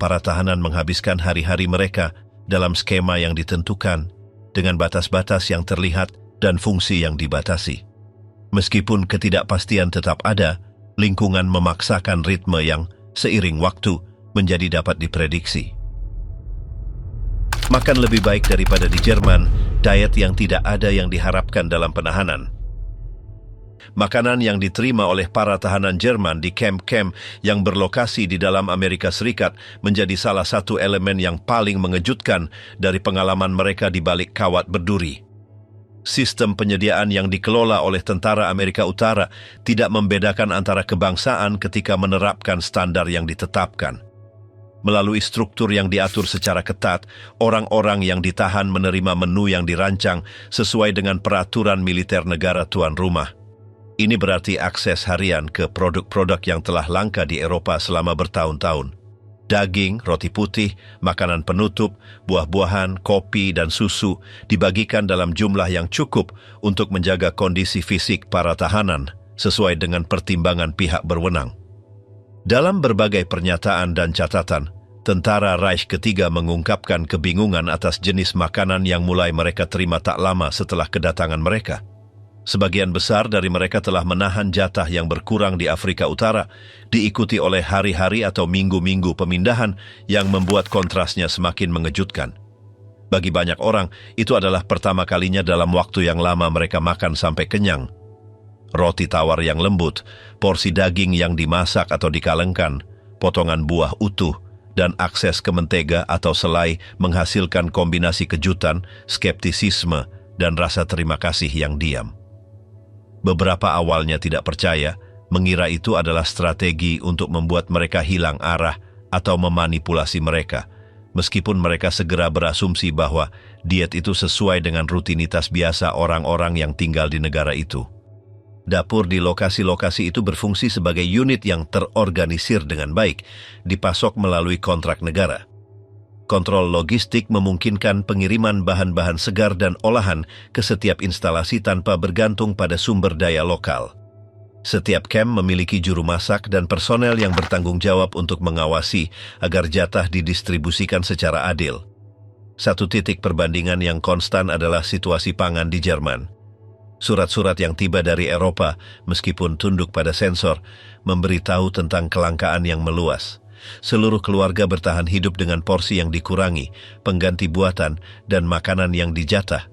Para tahanan menghabiskan hari-hari mereka dalam skema yang ditentukan, dengan batas-batas yang terlihat dan fungsi yang dibatasi. Meskipun ketidakpastian tetap ada, lingkungan memaksakan ritme yang seiring waktu menjadi dapat diprediksi. Makan lebih baik daripada di Jerman, diet yang tidak ada yang diharapkan dalam penahanan. Makanan yang diterima oleh para tahanan Jerman di kamp-kamp yang berlokasi di dalam Amerika Serikat menjadi salah satu elemen yang paling mengejutkan dari pengalaman mereka di balik kawat berduri. Sistem penyediaan yang dikelola oleh tentara Amerika Utara tidak membedakan antara kebangsaan ketika menerapkan standar yang ditetapkan. Melalui struktur yang diatur secara ketat, orang-orang yang ditahan menerima menu yang dirancang sesuai dengan peraturan militer negara tuan rumah. Ini berarti akses harian ke produk-produk yang telah langka di Eropa selama bertahun-tahun. Daging, roti putih, makanan penutup, buah-buahan, kopi, dan susu dibagikan dalam jumlah yang cukup untuk menjaga kondisi fisik para tahanan sesuai dengan pertimbangan pihak berwenang. Dalam berbagai pernyataan dan catatan, tentara Reich ketiga mengungkapkan kebingungan atas jenis makanan yang mulai mereka terima tak lama setelah kedatangan mereka. Sebagian besar dari mereka telah menahan jatah yang berkurang di Afrika Utara, diikuti oleh hari-hari atau minggu-minggu pemindahan yang membuat kontrasnya semakin mengejutkan. Bagi banyak orang, itu adalah pertama kalinya dalam waktu yang lama mereka makan sampai kenyang. Roti tawar yang lembut, porsi daging yang dimasak atau dikalengkan, potongan buah utuh, dan akses ke mentega atau selai menghasilkan kombinasi kejutan, skeptisisme, dan rasa terima kasih yang diam. Beberapa awalnya tidak percaya, mengira itu adalah strategi untuk membuat mereka hilang arah atau memanipulasi mereka, meskipun mereka segera berasumsi bahwa diet itu sesuai dengan rutinitas biasa orang-orang yang tinggal di negara itu. Dapur di lokasi-lokasi itu berfungsi sebagai unit yang terorganisir dengan baik, dipasok melalui kontrak negara. Kontrol logistik memungkinkan pengiriman bahan-bahan segar dan olahan ke setiap instalasi tanpa bergantung pada sumber daya lokal. Setiap kamp memiliki juru masak dan personel yang bertanggung jawab untuk mengawasi agar jatah didistribusikan secara adil. Satu titik perbandingan yang konstan adalah situasi pangan di Jerman. Surat-surat yang tiba dari Eropa, meskipun tunduk pada sensor, memberitahu tentang kelangkaan yang meluas. Seluruh keluarga bertahan hidup dengan porsi yang dikurangi, pengganti buatan, dan makanan yang dijatah.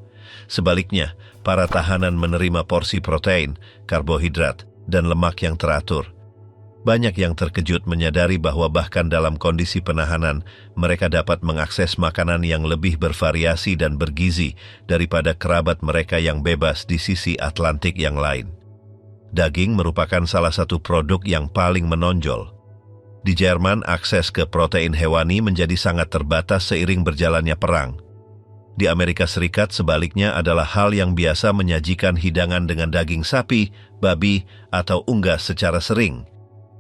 Sebaliknya, para tahanan menerima porsi protein, karbohidrat, dan lemak yang teratur. Banyak yang terkejut menyadari bahwa bahkan dalam kondisi penahanan, mereka dapat mengakses makanan yang lebih bervariasi dan bergizi daripada kerabat mereka yang bebas di sisi Atlantik yang lain. Daging merupakan salah satu produk yang paling menonjol. Di Jerman, akses ke protein hewani menjadi sangat terbatas seiring berjalannya perang. Di Amerika Serikat sebaliknya adalah hal yang biasa menyajikan hidangan dengan daging sapi, babi, atau unggas secara sering.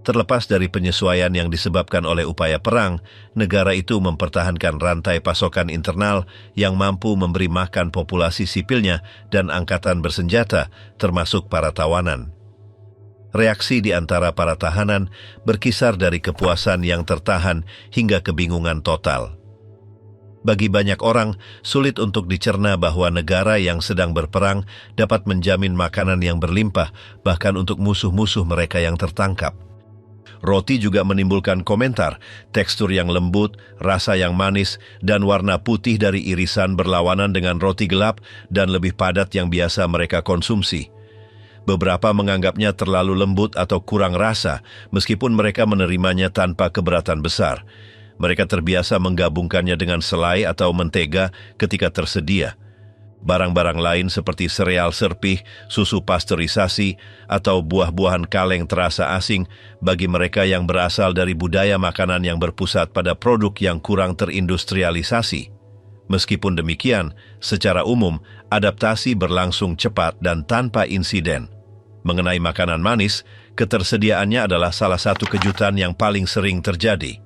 Terlepas dari penyesuaian yang disebabkan oleh upaya perang, negara itu mempertahankan rantai pasokan internal yang mampu memberi makan populasi sipilnya dan angkatan bersenjata, termasuk para tawanan. Reaksi di antara para tahanan berkisar dari kepuasan yang tertahan hingga kebingungan total. Bagi banyak orang, sulit untuk dicerna bahwa negara yang sedang berperang dapat menjamin makanan yang berlimpah, bahkan untuk musuh-musuh mereka yang tertangkap. Roti juga menimbulkan komentar, tekstur yang lembut, rasa yang manis, dan warna putih dari irisan berlawanan dengan roti gelap dan lebih padat yang biasa mereka konsumsi. Beberapa menganggapnya terlalu lembut atau kurang rasa, meskipun mereka menerimanya tanpa keberatan besar. Mereka terbiasa menggabungkannya dengan selai atau mentega ketika tersedia. Barang-barang lain seperti sereal serpih, susu pasteurisasi, atau buah-buahan kaleng terasa asing bagi mereka yang berasal dari budaya makanan yang berpusat pada produk yang kurang terindustrialisasi. Meskipun demikian, secara umum, adaptasi berlangsung cepat dan tanpa insiden. Mengenai makanan manis, ketersediaannya adalah salah satu kejutan yang paling sering terjadi.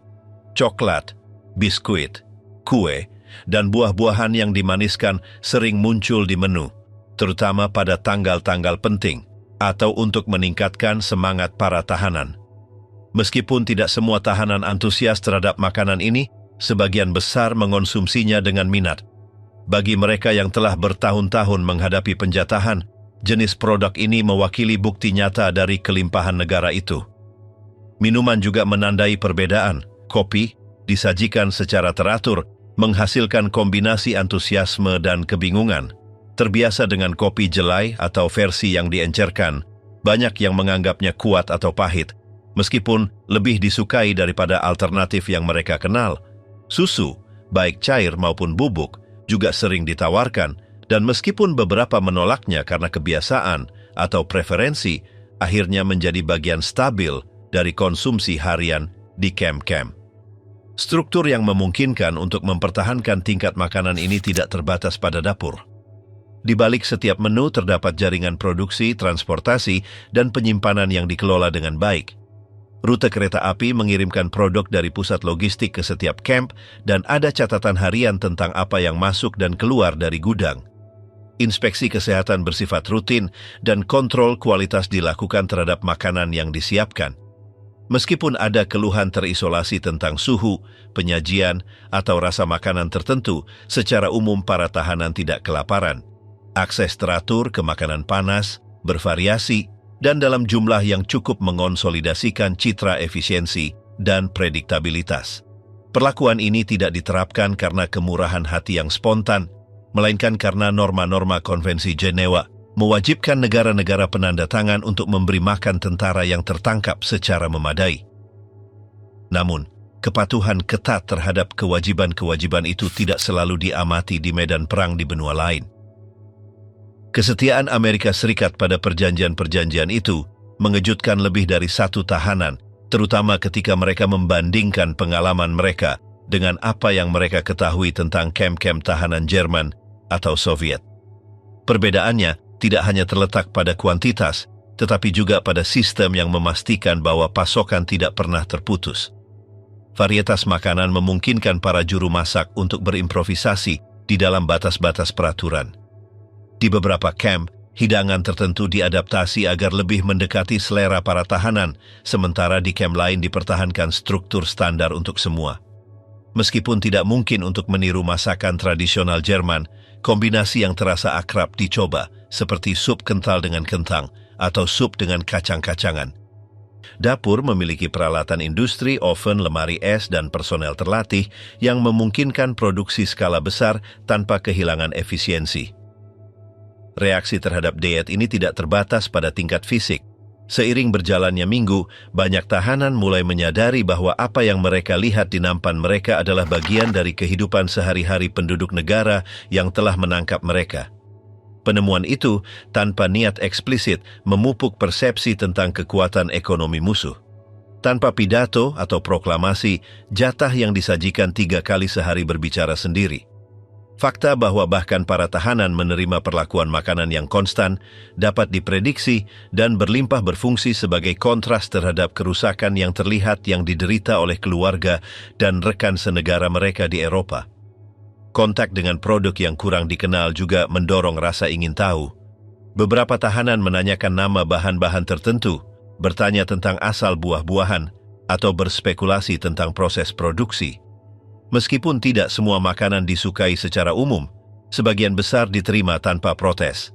Coklat, biskuit, kue, dan buah-buahan yang dimaniskan sering muncul di menu, terutama pada tanggal-tanggal penting, atau untuk meningkatkan semangat para tahanan. Meskipun tidak semua tahanan antusias terhadap makanan ini, sebagian besar mengonsumsinya dengan minat. Bagi mereka yang telah bertahun-tahun menghadapi penjatahan, jenis produk ini mewakili bukti nyata dari kelimpahan negara itu. Minuman juga menandai perbedaan. Kopi disajikan secara teratur, menghasilkan kombinasi antusiasme dan kebingungan. Terbiasa dengan kopi jelai atau versi yang diencerkan, banyak yang menganggapnya kuat atau pahit, meskipun lebih disukai daripada alternatif yang mereka kenal. Susu, baik cair maupun bubuk, juga sering ditawarkan, dan meskipun beberapa menolaknya karena kebiasaan atau preferensi, akhirnya menjadi bagian stabil dari konsumsi harian di kamp-kamp. Struktur yang memungkinkan untuk mempertahankan tingkat makanan ini tidak terbatas pada dapur. Di balik setiap menu terdapat jaringan produksi, transportasi, dan penyimpanan yang dikelola dengan baik. Rute kereta api mengirimkan produk dari pusat logistik ke setiap kamp dan ada catatan harian tentang apa yang masuk dan keluar dari gudang. Inspeksi kesehatan bersifat rutin dan kontrol kualitas dilakukan terhadap makanan yang disiapkan. Meskipun ada keluhan terisolasi tentang suhu, penyajian, atau rasa makanan tertentu, secara umum para tahanan tidak kelaparan. Akses teratur ke makanan panas, bervariasi, dan dalam jumlah yang cukup mengonsolidasikan citra efisiensi dan prediktabilitas. Perlakuan ini tidak diterapkan karena kemurahan hati yang spontan, melainkan karena norma-norma konvensi Jenewa mewajibkan negara-negara penanda tangan untuk memberi makan tentara yang tertangkap secara memadai. Namun, kepatuhan ketat terhadap kewajiban-kewajiban itu tidak selalu diamati di medan perang di benua lain. Kesetiaan Amerika Serikat pada perjanjian-perjanjian itu mengejutkan lebih dari satu tahanan, terutama ketika mereka membandingkan pengalaman mereka dengan apa yang mereka ketahui tentang kamp-kamp tahanan Jerman atau Soviet. Perbedaannya tidak hanya terletak pada kuantitas, tetapi juga pada sistem yang memastikan bahwa pasokan tidak pernah terputus. Varietas makanan memungkinkan para juru masak untuk berimprovisasi di dalam batas-batas peraturan. Di beberapa kamp, hidangan tertentu diadaptasi agar lebih mendekati selera para tahanan, sementara di kamp lain dipertahankan struktur standar untuk semua. Meskipun tidak mungkin untuk meniru masakan tradisional Jerman, kombinasi yang terasa akrab dicoba, seperti sup kental dengan kentang atau sup dengan kacang-kacangan. Dapur memiliki peralatan industri, oven, lemari es, dan personel terlatih yang memungkinkan produksi skala besar tanpa kehilangan efisiensi. Reaksi terhadap diet ini tidak terbatas pada tingkat fisik. Seiring berjalannya minggu, banyak tahanan mulai menyadari bahwa apa yang mereka lihat di nampan mereka adalah bagian dari kehidupan sehari-hari penduduk negara yang telah menangkap mereka. Penemuan itu, tanpa niat eksplisit, memupuk persepsi tentang kekuatan ekonomi musuh. Tanpa pidato atau proklamasi, jatah yang disajikan 3 kali sehari berbicara sendiri. Fakta bahwa bahkan para tahanan menerima perlakuan makanan yang konstan dapat diprediksi dan berlimpah berfungsi sebagai kontras terhadap kerusakan yang terlihat yang diderita oleh keluarga dan rekan senegara mereka di Eropa. Kontak dengan produk yang kurang dikenal juga mendorong rasa ingin tahu. Beberapa tahanan menanyakan nama bahan-bahan tertentu, bertanya tentang asal buah-buahan, atau berspekulasi tentang proses produksi. Meskipun tidak semua makanan disukai secara umum, sebagian besar diterima tanpa protes.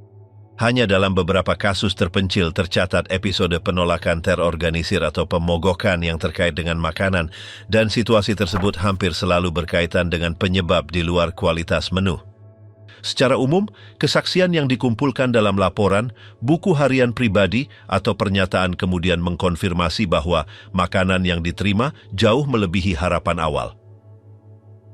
Hanya dalam beberapa kasus terpencil tercatat episode penolakan terorganisir atau pemogokan yang terkait dengan makanan, dan situasi tersebut hampir selalu berkaitan dengan penyebab di luar kualitas menu. Secara umum, kesaksian yang dikumpulkan dalam laporan, buku harian pribadi, atau pernyataan kemudian mengkonfirmasi bahwa makanan yang diterima jauh melebihi harapan awal.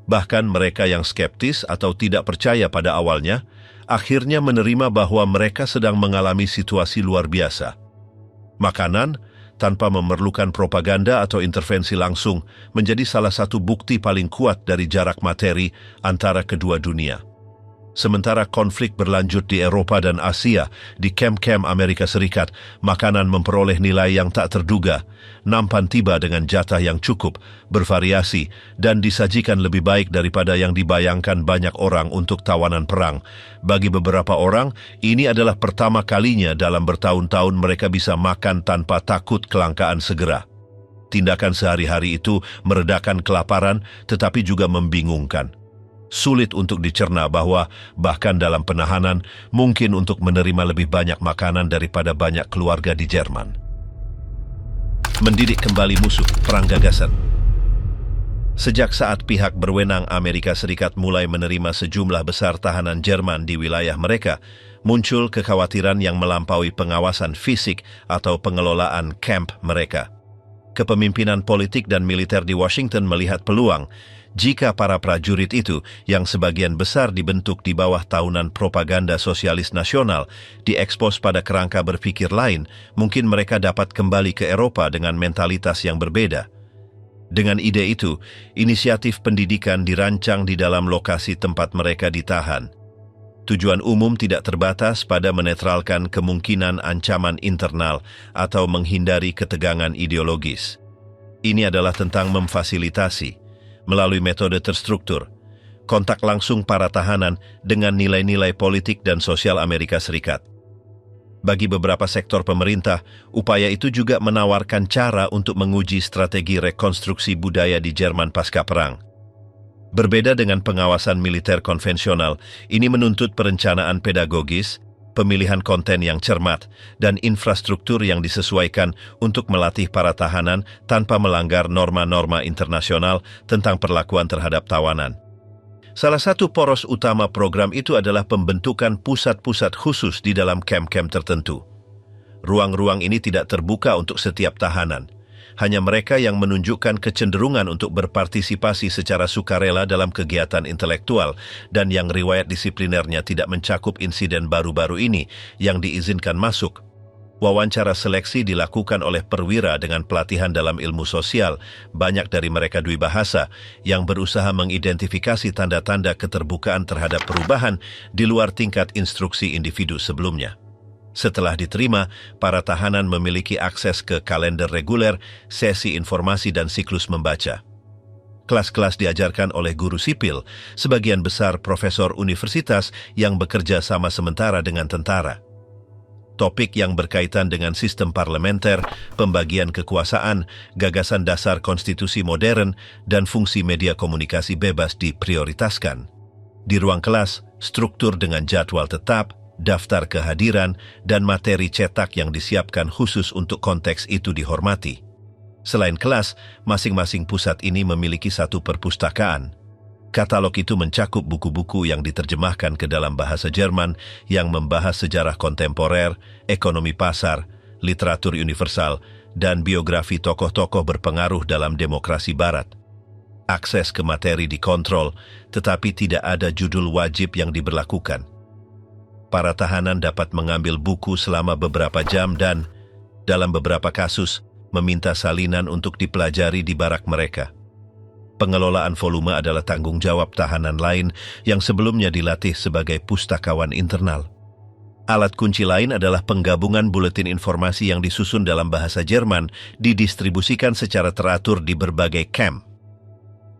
Bahkan mereka yang skeptis atau tidak percaya pada awalnya, akhirnya menerima bahwa mereka sedang mengalami situasi luar biasa. Makanan, tanpa memerlukan propaganda atau intervensi langsung, menjadi salah satu bukti paling kuat dari jarak materi antara kedua dunia. Sementara konflik berlanjut di Eropa dan Asia, di kamp-kamp Amerika Serikat, makanan memperoleh nilai yang tak terduga, nampan tiba dengan jatah yang cukup, bervariasi, dan disajikan lebih baik daripada yang dibayangkan banyak orang untuk tawanan perang. Bagi beberapa orang, ini adalah pertama kalinya dalam bertahun-tahun mereka bisa makan tanpa takut kelangkaan segera. Tindakan sehari-hari itu meredakan kelaparan, tetapi juga membingungkan. Sulit untuk dicerna bahwa bahkan dalam penahanan mungkin untuk menerima lebih banyak makanan daripada banyak keluarga di Jerman. Mendidik kembali musuh, perang gagasan. Sejak saat pihak berwenang Amerika Serikat mulai menerima sejumlah besar tahanan Jerman di wilayah mereka, muncul kekhawatiran yang melampaui pengawasan fisik atau pengelolaan kamp mereka. Kepemimpinan politik dan militer di Washington melihat peluang jika para prajurit itu, yang sebagian besar dibentuk di bawah tahunan propaganda sosialis nasional, diekspos pada kerangka berpikir lain, mungkin mereka dapat kembali ke Eropa dengan mentalitas yang berbeda. Dengan ide itu, inisiatif pendidikan dirancang di dalam lokasi tempat mereka ditahan. Tujuan umum tidak terbatas pada menetralkan kemungkinan ancaman internal atau menghindari ketegangan ideologis. Ini adalah tentang memfasilitasi, melalui metode terstruktur, kontak langsung para tahanan dengan nilai-nilai politik dan sosial Amerika Serikat. Bagi beberapa sektor pemerintah, upaya itu juga menawarkan cara untuk menguji strategi rekonstruksi budaya di Jerman pasca perang. Berbeda dengan pengawasan militer konvensional, ini menuntut perencanaan pedagogis, pemilihan konten yang cermat, dan infrastruktur yang disesuaikan untuk melatih para tahanan tanpa melanggar norma-norma internasional tentang perlakuan terhadap tawanan. Salah satu poros utama program itu adalah pembentukan pusat-pusat khusus di dalam kamp-kamp tertentu. Ruang-ruang ini tidak terbuka untuk setiap tahanan. Hanya mereka yang menunjukkan kecenderungan untuk berpartisipasi secara sukarela dalam kegiatan intelektual dan yang riwayat disiplinernya tidak mencakup insiden baru-baru ini yang diizinkan masuk. Wawancara seleksi dilakukan oleh perwira dengan pelatihan dalam ilmu sosial, banyak dari mereka dwibahasa, yang berusaha mengidentifikasi tanda-tanda keterbukaan terhadap perubahan di luar tingkat instruksi individu sebelumnya. Setelah diterima, para tahanan memiliki akses ke kalender reguler, sesi informasi dan siklus membaca. Kelas-kelas diajarkan oleh guru sipil, sebagian besar profesor universitas yang bekerja sama sementara dengan tentara. Topik yang berkaitan dengan sistem parlementer, pembagian kekuasaan, gagasan dasar konstitusi modern, dan fungsi media komunikasi bebas diprioritaskan. Di ruang kelas, struktur dengan jadwal tetap, daftar kehadiran, dan materi cetak yang disiapkan khusus untuk konteks itu dihormati. Selain kelas, masing-masing pusat ini memiliki satu perpustakaan. Katalog itu mencakup buku-buku yang diterjemahkan ke dalam bahasa Jerman yang membahas sejarah kontemporer, ekonomi pasar, literatur universal, dan biografi tokoh-tokoh berpengaruh dalam demokrasi Barat. Akses ke materi dikontrol, tetapi tidak ada judul wajib yang diberlakukan. Para tahanan dapat mengambil buku selama beberapa jam dan, dalam beberapa kasus, meminta salinan untuk dipelajari di barak mereka. Pengelolaan volume adalah tanggung jawab tahanan lain yang sebelumnya dilatih sebagai pustakawan internal. Alat kunci lain adalah penggabungan buletin informasi yang disusun dalam bahasa Jerman didistribusikan secara teratur di berbagai camp.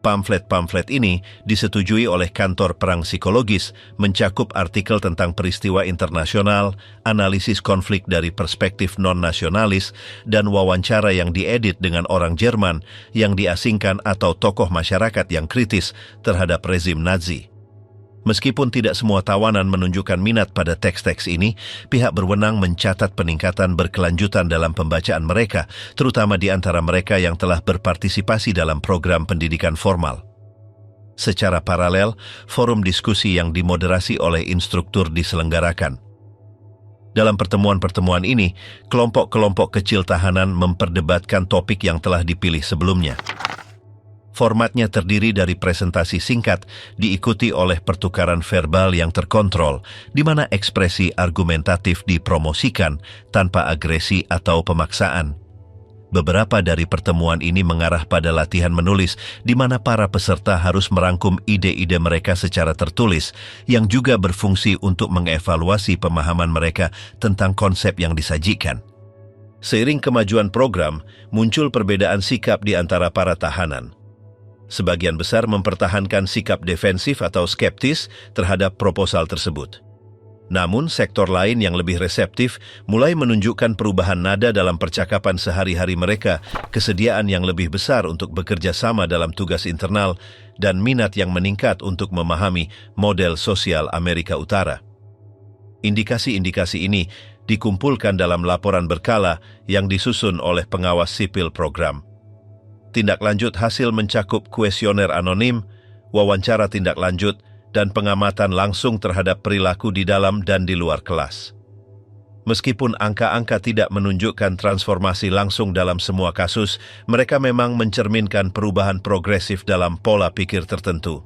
Pamflet-pamflet ini disetujui oleh kantor perang psikologis, mencakup artikel tentang peristiwa internasional, analisis konflik dari perspektif non-nasionalis, dan wawancara yang diedit dengan orang Jerman yang diasingkan atau tokoh masyarakat yang kritis terhadap rezim Nazi. Meskipun tidak semua tawanan menunjukkan minat pada teks-teks ini, pihak berwenang mencatat peningkatan berkelanjutan dalam pembacaan mereka, terutama di antara mereka yang telah berpartisipasi dalam program pendidikan formal. Secara paralel, forum diskusi yang dimoderasi oleh instruktur diselenggarakan. Dalam pertemuan-pertemuan ini, kelompok-kelompok kecil tahanan memperdebatkan topik yang telah dipilih sebelumnya. Formatnya terdiri dari presentasi singkat, diikuti oleh pertukaran verbal yang terkontrol, di mana ekspresi argumentatif dipromosikan tanpa agresi atau pemaksaan. Beberapa dari pertemuan ini mengarah pada latihan menulis, di mana para peserta harus merangkum ide-ide mereka secara tertulis, yang juga berfungsi untuk mengevaluasi pemahaman mereka tentang konsep yang disajikan. Seiring kemajuan program, muncul perbedaan sikap di antara para tahanan. Sebagian besar mempertahankan sikap defensif atau skeptis terhadap proposal tersebut. Namun, sektor lain yang lebih reseptif mulai menunjukkan perubahan nada dalam percakapan sehari-hari mereka, kesediaan yang lebih besar untuk bekerja sama dalam tugas internal, dan minat yang meningkat untuk memahami model sosial Amerika Utara. Indikasi-indikasi ini dikumpulkan dalam laporan berkala yang disusun oleh pengawas sipil program. Tindak lanjut hasil mencakup kuesioner anonim, wawancara tindak lanjut, dan pengamatan langsung terhadap perilaku di dalam dan di luar kelas. Meskipun angka-angka tidak menunjukkan transformasi langsung dalam semua kasus, mereka memang mencerminkan perubahan progresif dalam pola pikir tertentu.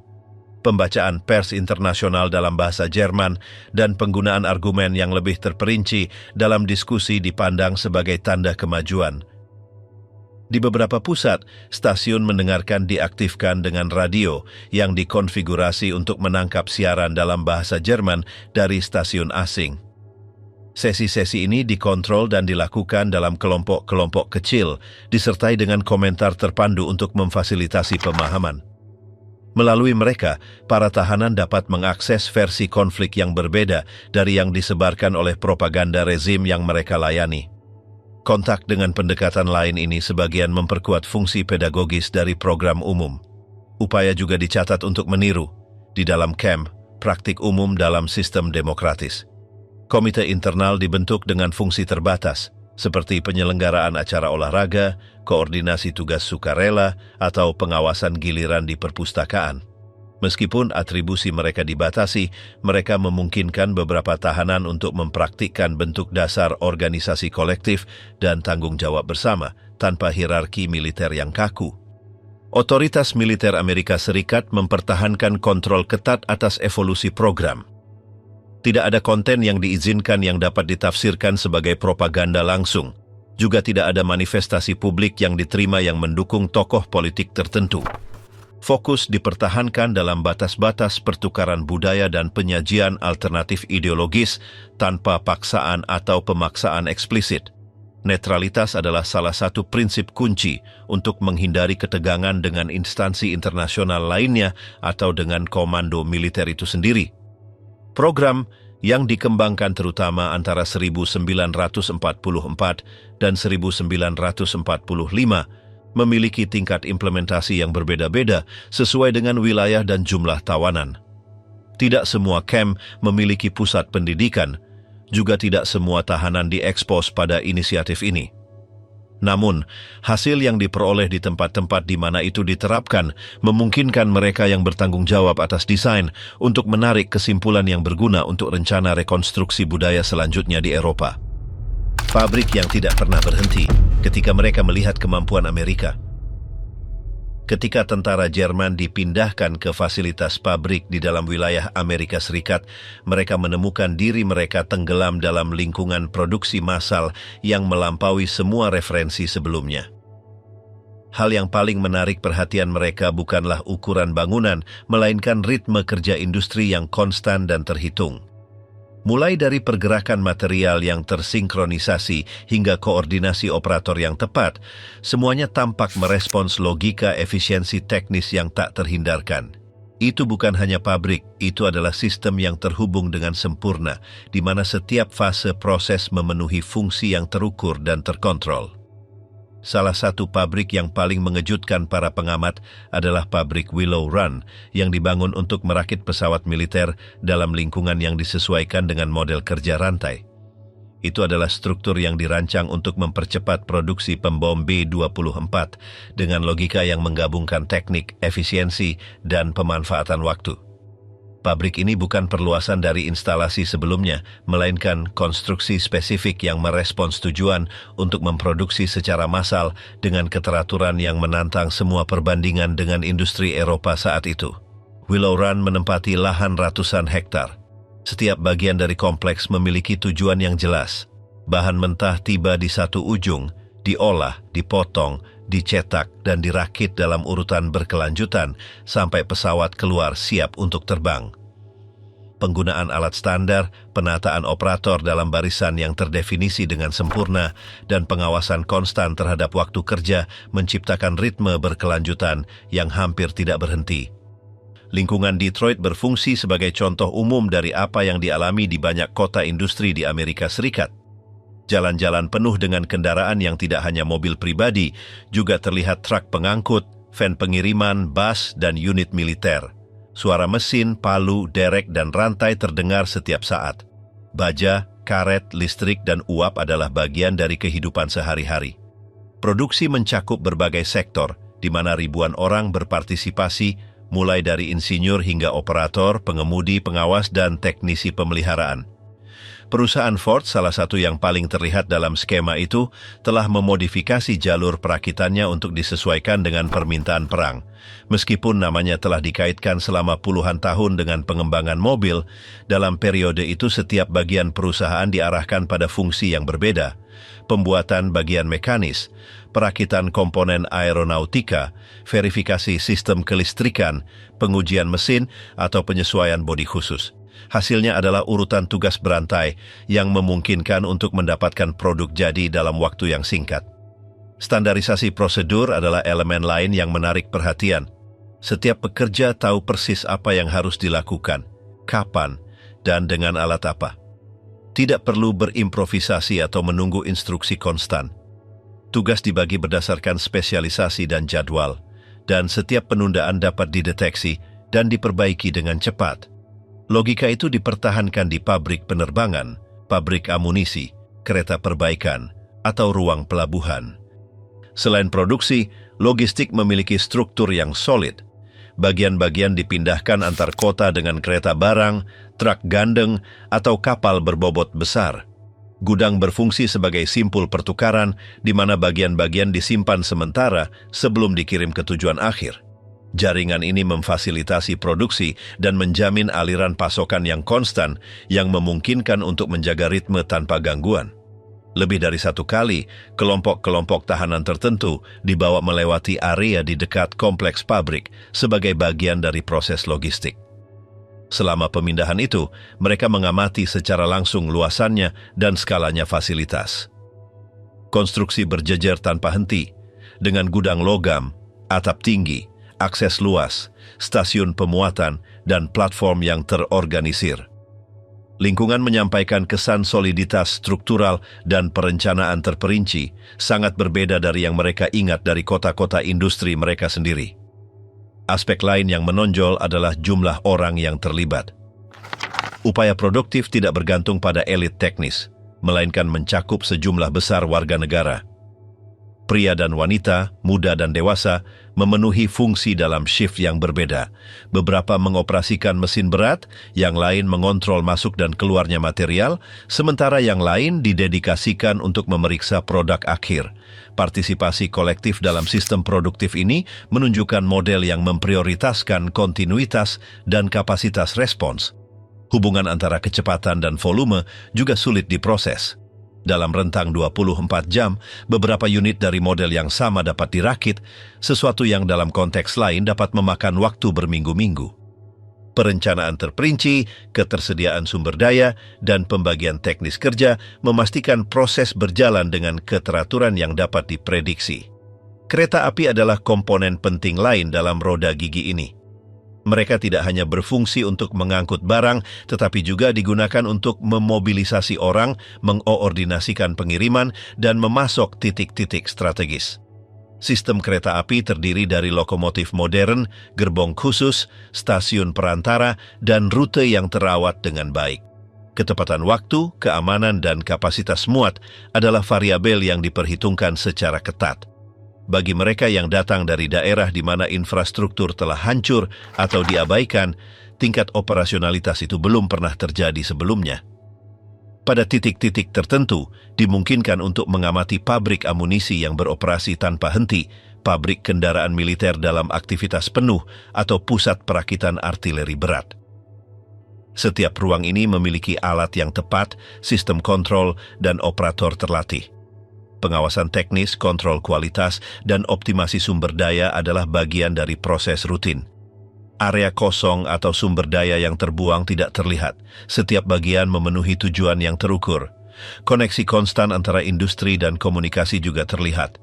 Pembacaan pers internasional dalam bahasa Jerman dan penggunaan argumen yang lebih terperinci dalam diskusi dipandang sebagai tanda kemajuan. Di beberapa pusat, stasiun mendengarkan diaktifkan dengan radio yang dikonfigurasi untuk menangkap siaran dalam bahasa Jerman dari stasiun asing. Sesi-sesi ini dikontrol dan dilakukan dalam kelompok-kelompok kecil, disertai dengan komentar terpandu untuk memfasilitasi pemahaman. Melalui mereka, para tahanan dapat mengakses versi konflik yang berbeda dari yang disebarkan oleh propaganda rezim yang mereka layani. Kontak dengan pendekatan lain ini sebagian memperkuat fungsi pedagogis dari program umum. Upaya juga dicatat untuk meniru, di dalam camp, praktik umum dalam sistem demokratis. Komite internal dibentuk dengan fungsi terbatas, seperti penyelenggaraan acara olahraga, koordinasi tugas sukarela, atau pengawasan giliran di perpustakaan. Meskipun atribusi mereka dibatasi, mereka memungkinkan beberapa tahanan untuk mempraktikkan bentuk dasar organisasi kolektif dan tanggung jawab bersama, tanpa hierarki militer yang kaku. Otoritas militer Amerika Serikat mempertahankan kontrol ketat atas evolusi program. Tidak ada konten yang diizinkan yang dapat ditafsirkan sebagai propaganda langsung. Juga tidak ada manifestasi publik yang diterima yang mendukung tokoh politik tertentu. Fokus dipertahankan dalam batas-batas pertukaran budaya dan penyajian alternatif ideologis tanpa paksaan atau pemaksaan eksplisit. Netralitas adalah salah satu prinsip kunci untuk menghindari ketegangan dengan instansi internasional lainnya atau dengan komando militer itu sendiri. Program yang dikembangkan terutama antara 1944 dan 1945 memiliki tingkat implementasi yang berbeda-beda sesuai dengan wilayah dan jumlah tawanan. Tidak semua camp memiliki pusat pendidikan, juga tidak semua tahanan diekspos pada inisiatif ini. Namun, hasil yang diperoleh di tempat-tempat di mana itu diterapkan memungkinkan mereka yang bertanggung jawab atas desain untuk menarik kesimpulan yang berguna untuk rencana rekonstruksi budaya selanjutnya di Eropa. Pabrik yang tidak pernah berhenti ketika mereka melihat kemampuan Amerika. Ketika tentara Jerman dipindahkan ke fasilitas pabrik di dalam wilayah Amerika Serikat, mereka menemukan diri mereka tenggelam dalam lingkungan produksi massal yang melampaui semua referensi sebelumnya. Hal yang paling menarik perhatian mereka bukanlah ukuran bangunan, melainkan ritme kerja industri yang konstan dan terhitung. Mulai dari pergerakan material yang tersinkronisasi hingga koordinasi operator yang tepat, semuanya tampak merespons logika efisiensi teknis yang tak terhindarkan. Itu bukan hanya pabrik, itu adalah sistem yang terhubung dengan sempurna, di mana setiap fase proses memenuhi fungsi yang terukur dan terkontrol. Salah satu pabrik yang paling mengejutkan para pengamat adalah pabrik Willow Run yang dibangun untuk merakit pesawat militer dalam lingkungan yang disesuaikan dengan model kerja rantai. Itu adalah struktur yang dirancang untuk mempercepat produksi pembom B-24 dengan logika yang menggabungkan teknik, efisiensi, dan pemanfaatan waktu. Pabrik ini bukan perluasan dari instalasi sebelumnya, melainkan konstruksi spesifik yang merespons tujuan untuk memproduksi secara massal dengan keteraturan yang menantang semua perbandingan dengan industri Eropa saat itu. Willow Run menempati lahan ratusan hektar. Setiap bagian dari kompleks memiliki tujuan yang jelas. Bahan mentah tiba di satu ujung, diolah, dipotong, dicetak, dan dirakit dalam urutan berkelanjutan sampai pesawat keluar siap untuk terbang. Penggunaan alat standar, penataan operator dalam barisan yang terdefinisi dengan sempurna, dan pengawasan konstan terhadap waktu kerja menciptakan ritme berkelanjutan yang hampir tidak berhenti. Lingkungan Detroit berfungsi sebagai contoh umum dari apa yang dialami di banyak kota industri di Amerika Serikat. Jalan-jalan penuh dengan kendaraan yang tidak hanya mobil pribadi, juga terlihat truk pengangkut, van pengiriman, bus, dan unit militer. Suara mesin, palu, derek, dan rantai terdengar setiap saat. Baja, karet, listrik, dan uap adalah bagian dari kehidupan sehari-hari. Produksi mencakup berbagai sektor, di mana ribuan orang berpartisipasi, mulai dari insinyur hingga operator, pengemudi, pengawas, dan teknisi pemeliharaan. Perusahaan Ford, salah satu yang paling terlihat dalam skema itu, telah memodifikasi jalur perakitannya untuk disesuaikan dengan permintaan perang. Meskipun namanya telah dikaitkan selama puluhan tahun dengan pengembangan mobil, dalam periode itu setiap bagian perusahaan diarahkan pada fungsi yang berbeda. Pembuatan bagian mekanis, perakitan komponen aeronautika, verifikasi sistem kelistrikan, pengujian mesin, atau penyesuaian bodi khusus. Hasilnya adalah urutan tugas berantai yang memungkinkan untuk mendapatkan produk jadi dalam waktu yang singkat. Standarisasi prosedur adalah elemen lain yang menarik perhatian. Setiap pekerja tahu persis apa yang harus dilakukan, kapan, dan dengan alat apa. Tidak perlu berimprovisasi atau menunggu instruksi konstan. Tugas dibagi berdasarkan spesialisasi dan jadwal, dan setiap penundaan dapat dideteksi dan diperbaiki dengan cepat. Logika itu dipertahankan di pabrik penerbangan, pabrik amunisi, kereta perbaikan, atau ruang pelabuhan. Selain produksi, logistik memiliki struktur yang solid. Bagian-bagian dipindahkan antar kota dengan kereta barang, truk gandeng, atau kapal berbobot besar. Gudang berfungsi sebagai simpul pertukaran, di mana bagian-bagian disimpan sementara sebelum dikirim ke tujuan akhir. Jaringan ini memfasilitasi produksi dan menjamin aliran pasokan yang konstan yang memungkinkan untuk menjaga ritme tanpa gangguan. Lebih dari satu kali, kelompok-kelompok tahanan tertentu dibawa melewati area di dekat kompleks pabrik sebagai bagian dari proses logistik. Selama pemindahan itu, mereka mengamati secara langsung luasannya dan skalanya fasilitas. Konstruksi berjejer tanpa henti, dengan gudang logam, atap tinggi, akses luas, stasiun pemuatan, dan platform yang terorganisir. Lingkungan menyampaikan kesan soliditas struktural dan perencanaan terperinci, sangat berbeda dari yang mereka ingat dari kota-kota industri mereka sendiri. Aspek lain yang menonjol adalah jumlah orang yang terlibat. Upaya produktif tidak bergantung pada elit teknis, melainkan mencakup sejumlah besar warga negara. Pria dan wanita, muda dan dewasa, memenuhi fungsi dalam shift yang berbeda. Beberapa mengoperasikan mesin berat, yang lain mengontrol masuk dan keluarnya material, sementara yang lain didedikasikan untuk memeriksa produk akhir. Partisipasi kolektif dalam sistem produktif ini menunjukkan model yang memprioritaskan kontinuitas dan kapasitas respons. Hubungan antara kecepatan dan volume juga sulit diproses. Dalam rentang 24 jam, beberapa unit dari model yang sama dapat dirakit, sesuatu yang dalam konteks lain dapat memakan waktu berminggu-minggu. Perencanaan terperinci, ketersediaan sumber daya, dan pembagian teknis kerja memastikan proses berjalan dengan keteraturan yang dapat diprediksi. Kereta api adalah komponen penting lain dalam roda gigi ini. Mereka tidak hanya berfungsi untuk mengangkut barang, tetapi juga digunakan untuk memobilisasi orang, mengoordinasikan pengiriman, dan memasok titik-titik strategis. Sistem kereta api terdiri dari lokomotif modern, gerbong khusus, stasiun perantara, dan rute yang terawat dengan baik. Ketepatan waktu, keamanan, dan kapasitas muat adalah variabel yang diperhitungkan secara ketat. Bagi mereka yang datang dari daerah di mana infrastruktur telah hancur atau diabaikan, tingkat operasionalitas itu belum pernah terjadi sebelumnya. Pada titik-titik tertentu, dimungkinkan untuk mengamati pabrik amunisi yang beroperasi tanpa henti, pabrik kendaraan militer dalam aktivitas penuh, atau pusat perakitan artileri berat. Setiap ruang ini memiliki alat yang tepat, sistem kontrol, dan operator terlatih. Pengawasan teknis, kontrol kualitas, dan optimasi sumber daya adalah bagian dari proses rutin. Area kosong atau sumber daya yang terbuang tidak terlihat. Setiap bagian memenuhi tujuan yang terukur. Koneksi konstan antara industri dan komunikasi juga terlihat.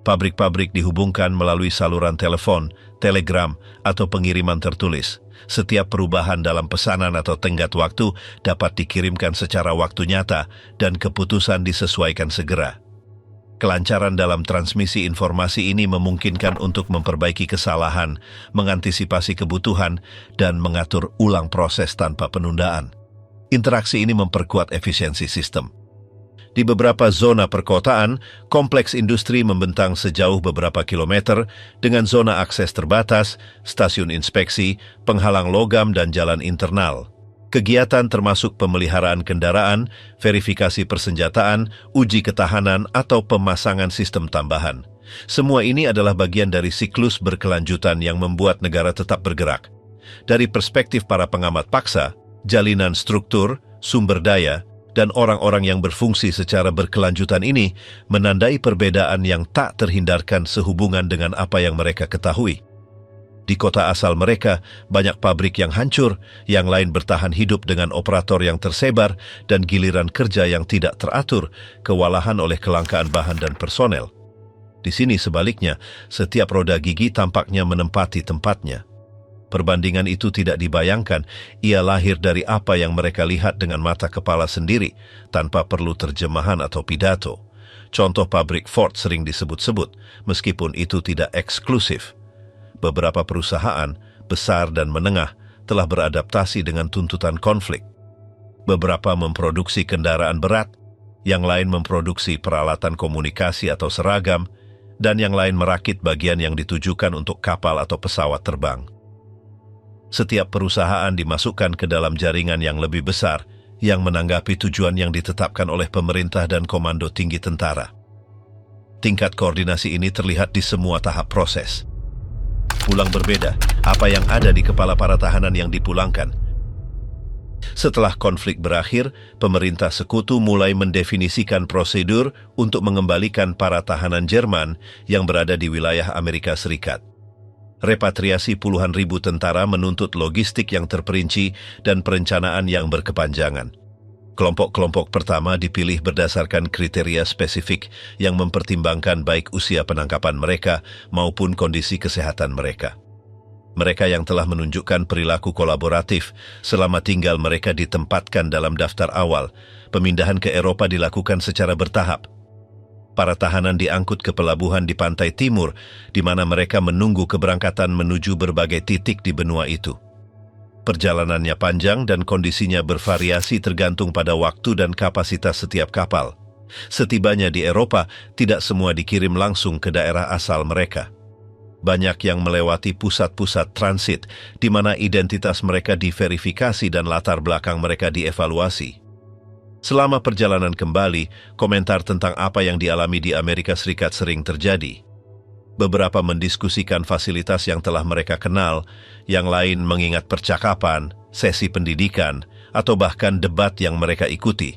Pabrik-pabrik dihubungkan melalui saluran telepon, telegram, atau pengiriman tertulis. Setiap perubahan dalam pesanan atau tenggat waktu dapat dikirimkan secara waktu nyata dan keputusan disesuaikan segera. Kelancaran dalam transmisi informasi ini memungkinkan untuk memperbaiki kesalahan, mengantisipasi kebutuhan, dan mengatur ulang proses tanpa penundaan. Interaksi ini memperkuat efisiensi sistem. Di beberapa zona perkotaan, kompleks industri membentang sejauh beberapa kilometer dengan zona akses terbatas, stasiun inspeksi, penghalang logam, dan jalan internal. Kegiatan termasuk pemeliharaan kendaraan, verifikasi persenjataan, uji ketahanan, atau pemasangan sistem tambahan. Semua ini adalah bagian dari siklus berkelanjutan yang membuat negara tetap bergerak. Dari perspektif para pengamat paksa, jalinan struktur, sumber daya, dan orang-orang yang berfungsi secara berkelanjutan ini menandai perbedaan yang tak terhindarkan sehubungan dengan apa yang mereka ketahui. Di kota asal mereka, banyak pabrik yang hancur, yang lain bertahan hidup dengan operator yang tersebar, dan giliran kerja yang tidak teratur, kewalahan oleh kelangkaan bahan dan personel. Di sini sebaliknya, setiap roda gigi tampaknya menempati tempatnya. Perbandingan itu tidak dibayangkan, ia lahir dari apa yang mereka lihat dengan mata kepala sendiri, tanpa perlu terjemahan atau pidato. Contoh pabrik Ford sering disebut-sebut, meskipun itu tidak eksklusif. Beberapa perusahaan, besar dan menengah, telah beradaptasi dengan tuntutan konflik. Beberapa memproduksi kendaraan berat, yang lain memproduksi peralatan komunikasi atau seragam, dan yang lain merakit bagian yang ditujukan untuk kapal atau pesawat terbang. Setiap perusahaan dimasukkan ke dalam jaringan yang lebih besar, yang menanggapi tujuan yang ditetapkan oleh pemerintah dan komando tinggi tentara. Tingkat koordinasi ini terlihat di semua tahap proses. Pulang berbeda, apa yang ada di kepala para tahanan yang dipulangkan. Setelah konflik berakhir, pemerintah sekutu mulai mendefinisikan prosedur untuk mengembalikan para tahanan Jerman yang berada di wilayah Amerika Serikat. Repatriasi puluhan ribu tentara menuntut logistik yang terperinci dan perencanaan yang berkepanjangan. Kelompok-kelompok pertama dipilih berdasarkan kriteria spesifik yang mempertimbangkan baik usia penangkapan mereka maupun kondisi kesehatan mereka. Mereka yang telah menunjukkan perilaku kolaboratif selama tinggal mereka ditempatkan dalam daftar awal. Pemindahan ke Eropa dilakukan secara bertahap. Para tahanan diangkut ke pelabuhan di pantai timur, di mana mereka menunggu keberangkatan menuju berbagai titik di benua itu. Perjalanannya panjang dan kondisinya bervariasi tergantung pada waktu dan kapasitas setiap kapal. Setibanya di Eropa, tidak semua dikirim langsung ke daerah asal mereka. Banyak yang melewati pusat-pusat transit, di mana identitas mereka diverifikasi dan latar belakang mereka dievaluasi. Selama perjalanan kembali, komentar tentang apa yang dialami di Amerika Serikat sering terjadi. Beberapa mendiskusikan fasilitas yang telah mereka kenal, yang lain mengingat percakapan, sesi pendidikan, atau bahkan debat yang mereka ikuti.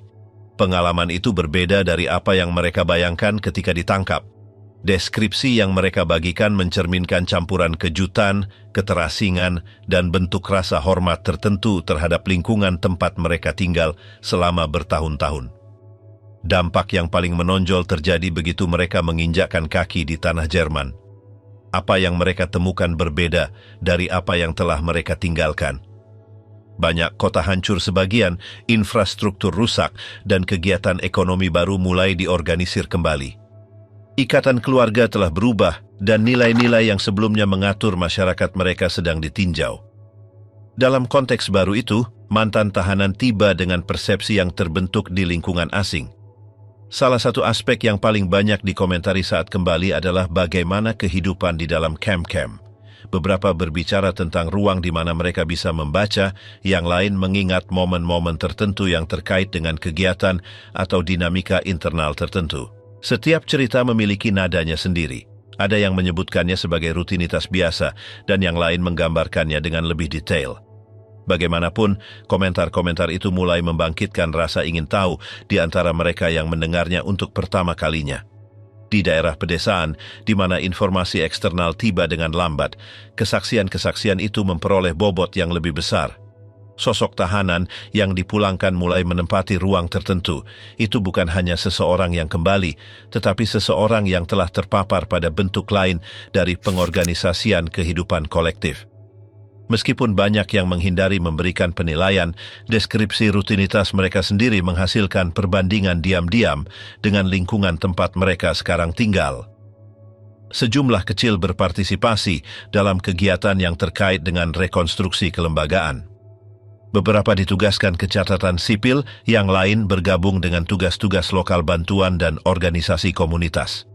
Pengalaman itu berbeda dari apa yang mereka bayangkan ketika ditangkap. Deskripsi yang mereka bagikan mencerminkan campuran kejutan, keterasingan, dan bentuk rasa hormat tertentu terhadap lingkungan tempat mereka tinggal selama bertahun-tahun. Dampak yang paling menonjol terjadi begitu mereka menginjakkan kaki di tanah Jerman. Apa yang mereka temukan berbeda dari apa yang telah mereka tinggalkan. Banyak kota hancur sebagian, infrastruktur rusak, dan kegiatan ekonomi baru mulai diorganisir kembali. Ikatan keluarga telah berubah, dan nilai-nilai yang sebelumnya mengatur masyarakat mereka sedang ditinjau. Dalam konteks baru itu, mantan tahanan tiba dengan persepsi yang terbentuk di lingkungan asing. Salah satu aspek yang paling banyak dikomentari saat kembali adalah bagaimana kehidupan di dalam camp-camp. Beberapa berbicara tentang ruang di mana mereka bisa membaca, yang lain mengingat momen-momen tertentu yang terkait dengan kegiatan atau dinamika internal tertentu. Setiap cerita memiliki nadanya sendiri. Ada yang menyebutkannya sebagai rutinitas biasa, dan yang lain menggambarkannya dengan lebih detail. Bagaimanapun, komentar-komentar itu mulai membangkitkan rasa ingin tahu di antara mereka yang mendengarnya untuk pertama kalinya. Di daerah pedesaan, di mana informasi eksternal tiba dengan lambat, kesaksian-kesaksian itu memperoleh bobot yang lebih besar. Sosok tahanan yang dipulangkan mulai menempati ruang tertentu. Itu bukan hanya seseorang yang kembali, tetapi seseorang yang telah terpapar pada bentuk lain dari pengorganisasian kehidupan kolektif. Meskipun banyak yang menghindari memberikan penilaian, deskripsi rutinitas mereka sendiri menghasilkan perbandingan diam-diam dengan lingkungan tempat mereka sekarang tinggal. Sejumlah kecil berpartisipasi dalam kegiatan yang terkait dengan rekonstruksi kelembagaan. Beberapa ditugaskan ke catatan sipil, yang lain bergabung dengan tugas-tugas lokal bantuan dan organisasi komunitas.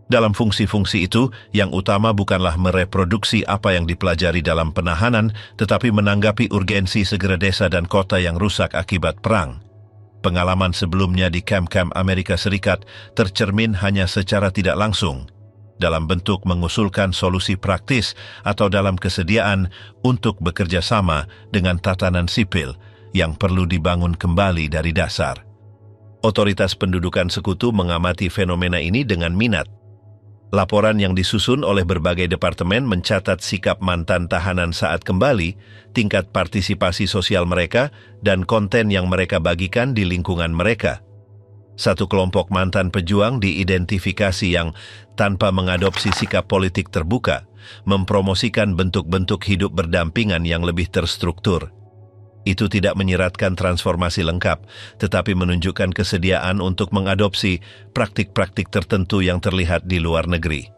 Dalam fungsi-fungsi itu, yang utama bukanlah mereproduksi apa yang dipelajari dalam penahanan, tetapi menanggapi urgensi segera desa dan kota yang rusak akibat perang. Pengalaman sebelumnya di kamp-kamp Amerika Serikat tercermin hanya secara tidak langsung, dalam bentuk mengusulkan solusi praktis atau dalam kesediaan untuk bekerja sama dengan tatanan sipil yang perlu dibangun kembali dari dasar. Otoritas pendudukan sekutu mengamati fenomena ini dengan minat. Laporan yang disusun oleh berbagai departemen mencatat sikap mantan tahanan saat kembali, tingkat partisipasi sosial mereka, dan konten yang mereka bagikan di lingkungan mereka. Satu kelompok mantan pejuang diidentifikasi yang, tanpa mengadopsi sikap politik terbuka, mempromosikan bentuk-bentuk hidup berdampingan yang lebih terstruktur. Itu tidak menyiratkan transformasi lengkap, tetapi menunjukkan kesediaan untuk mengadopsi praktik-praktik tertentu yang terlihat di luar negeri.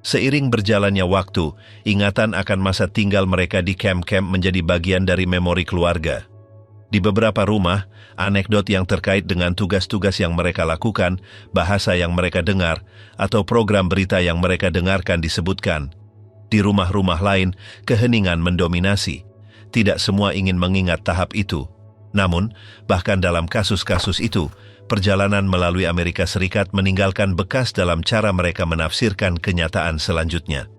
Seiring berjalannya waktu, ingatan akan masa tinggal mereka di kamp-kamp menjadi bagian dari memori keluarga. Di beberapa rumah, anekdot yang terkait dengan tugas-tugas yang mereka lakukan, bahasa yang mereka dengar, atau program berita yang mereka dengarkan disebutkan. Di rumah-rumah lain, keheningan mendominasi. Tidak semua ingin mengingat tahap itu. Namun, bahkan dalam kasus-kasus itu, perjalanan melalui Amerika Serikat meninggalkan bekas dalam cara mereka menafsirkan kenyataan selanjutnya.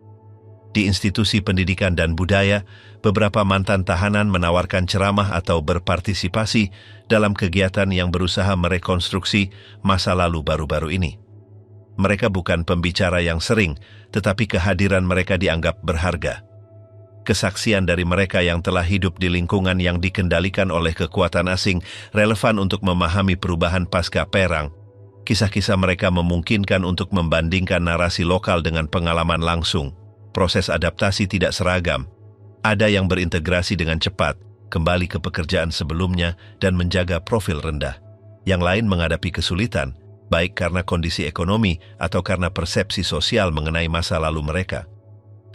Di institusi pendidikan dan budaya, beberapa mantan tahanan menawarkan ceramah atau berpartisipasi dalam kegiatan yang berusaha merekonstruksi masa lalu baru-baru ini. Mereka bukan pembicara yang sering, tetapi kehadiran mereka dianggap berharga. Kesaksian dari mereka yang telah hidup di lingkungan yang dikendalikan oleh kekuatan asing relevan untuk memahami perubahan pasca perang. Kisah-kisah mereka memungkinkan untuk membandingkan narasi lokal dengan pengalaman langsung. Proses adaptasi tidak seragam. Ada yang berintegrasi dengan cepat, kembali ke pekerjaan sebelumnya, dan menjaga profil rendah. Yang lain menghadapi kesulitan, baik karena kondisi ekonomi atau karena persepsi sosial mengenai masa lalu mereka.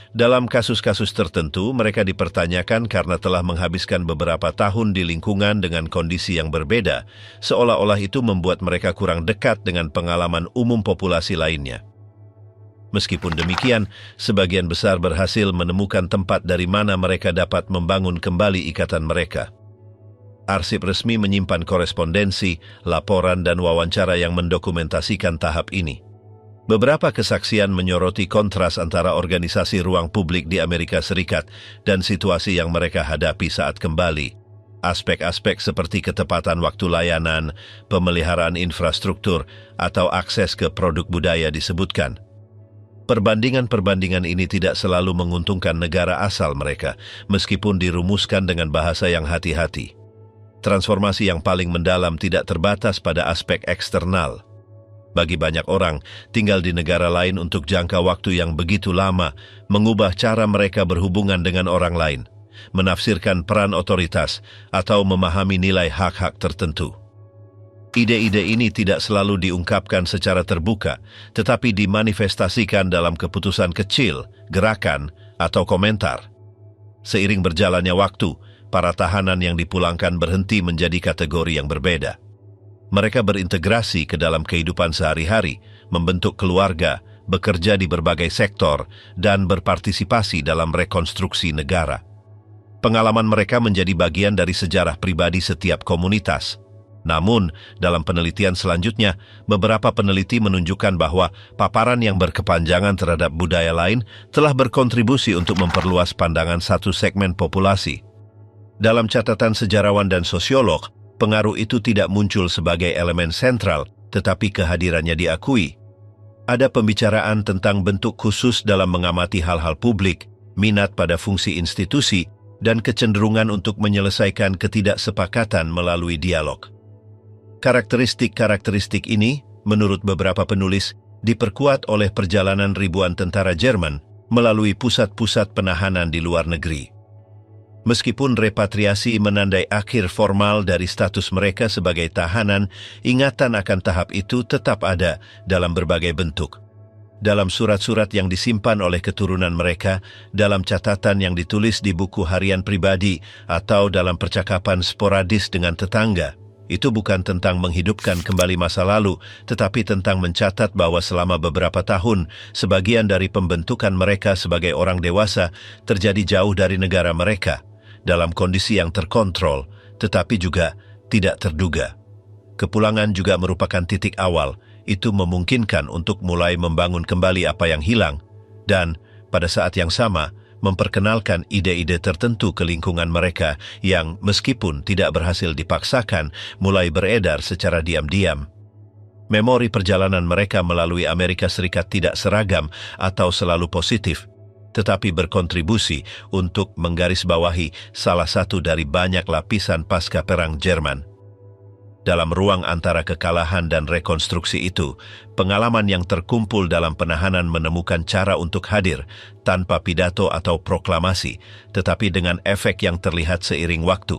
Dalam kasus-kasus tertentu, mereka dipertanyakan karena telah menghabiskan beberapa tahun di lingkungan dengan kondisi yang berbeda, seolah-olah itu membuat mereka kurang dekat dengan pengalaman umum populasi lainnya. Meskipun demikian, sebagian besar berhasil menemukan tempat dari mana mereka dapat membangun kembali ikatan mereka. Arsip resmi menyimpan korespondensi, laporan, dan wawancara yang mendokumentasikan tahap ini. Beberapa kesaksian menyoroti kontras antara organisasi ruang publik di Amerika Serikat dan situasi yang mereka hadapi saat kembali. Aspek-aspek seperti ketepatan waktu layanan, pemeliharaan infrastruktur, atau akses ke produk budaya disebutkan. Perbandingan-perbandingan ini tidak selalu menguntungkan negara asal mereka, meskipun dirumuskan dengan bahasa yang hati-hati. Transformasi yang paling mendalam tidak terbatas pada aspek eksternal. Bagi banyak orang, tinggal di negara lain untuk jangka waktu yang begitu lama mengubah cara mereka berhubungan dengan orang lain, menafsirkan peran otoritas, atau memahami nilai hak-hak tertentu. Ide-ide ini tidak selalu diungkapkan secara terbuka, tetapi dimanifestasikan dalam keputusan kecil, gerakan, atau komentar. Seiring berjalannya waktu, para tahanan yang dipulangkan berhenti menjadi kategori yang berbeda. Mereka berintegrasi ke dalam kehidupan sehari-hari, membentuk keluarga, bekerja di berbagai sektor, dan berpartisipasi dalam rekonstruksi negara. Pengalaman mereka menjadi bagian dari sejarah pribadi setiap komunitas. Namun, dalam penelitian selanjutnya, beberapa peneliti menunjukkan bahwa paparan yang berkepanjangan terhadap budaya lain telah berkontribusi untuk memperluas pandangan satu segmen populasi. Dalam catatan sejarawan dan sosiolog, pengaruh itu tidak muncul sebagai elemen sentral, tetapi kehadirannya diakui. Ada pembicaraan tentang bentuk khusus dalam mengamati hal-hal publik, minat pada fungsi institusi, dan kecenderungan untuk menyelesaikan ketidaksepakatan melalui dialog. Karakteristik-karakteristik ini, menurut beberapa penulis, diperkuat oleh perjalanan ribuan tentara Jerman melalui pusat-pusat penahanan di luar negeri. Meskipun repatriasi menandai akhir formal dari status mereka sebagai tahanan, ingatan akan tahap itu tetap ada dalam berbagai bentuk. Dalam surat-surat yang disimpan oleh keturunan mereka, dalam catatan yang ditulis di buku harian pribadi, atau dalam percakapan sporadis dengan tetangga. Itu bukan tentang menghidupkan kembali masa lalu, tetapi tentang mencatat bahwa selama beberapa tahun, sebagian dari pembentukan mereka sebagai orang dewasa terjadi jauh dari negara mereka, dalam kondisi yang terkontrol, tetapi juga tidak terduga. Kepulangan juga merupakan titik awal. Itu memungkinkan untuk mulai membangun kembali apa yang hilang, dan pada saat yang sama, memperkenalkan ide-ide tertentu ke lingkungan mereka yang, meskipun tidak berhasil dipaksakan, mulai beredar secara diam-diam. Memori perjalanan mereka melalui Amerika Serikat tidak seragam atau selalu positif, tetapi berkontribusi untuk menggarisbawahi salah satu dari banyak lapisan pasca perang Jerman. Dalam ruang antara kekalahan dan rekonstruksi itu, pengalaman yang terkumpul dalam penahanan menemukan cara untuk hadir tanpa pidato atau proklamasi, tetapi dengan efek yang terlihat seiring waktu.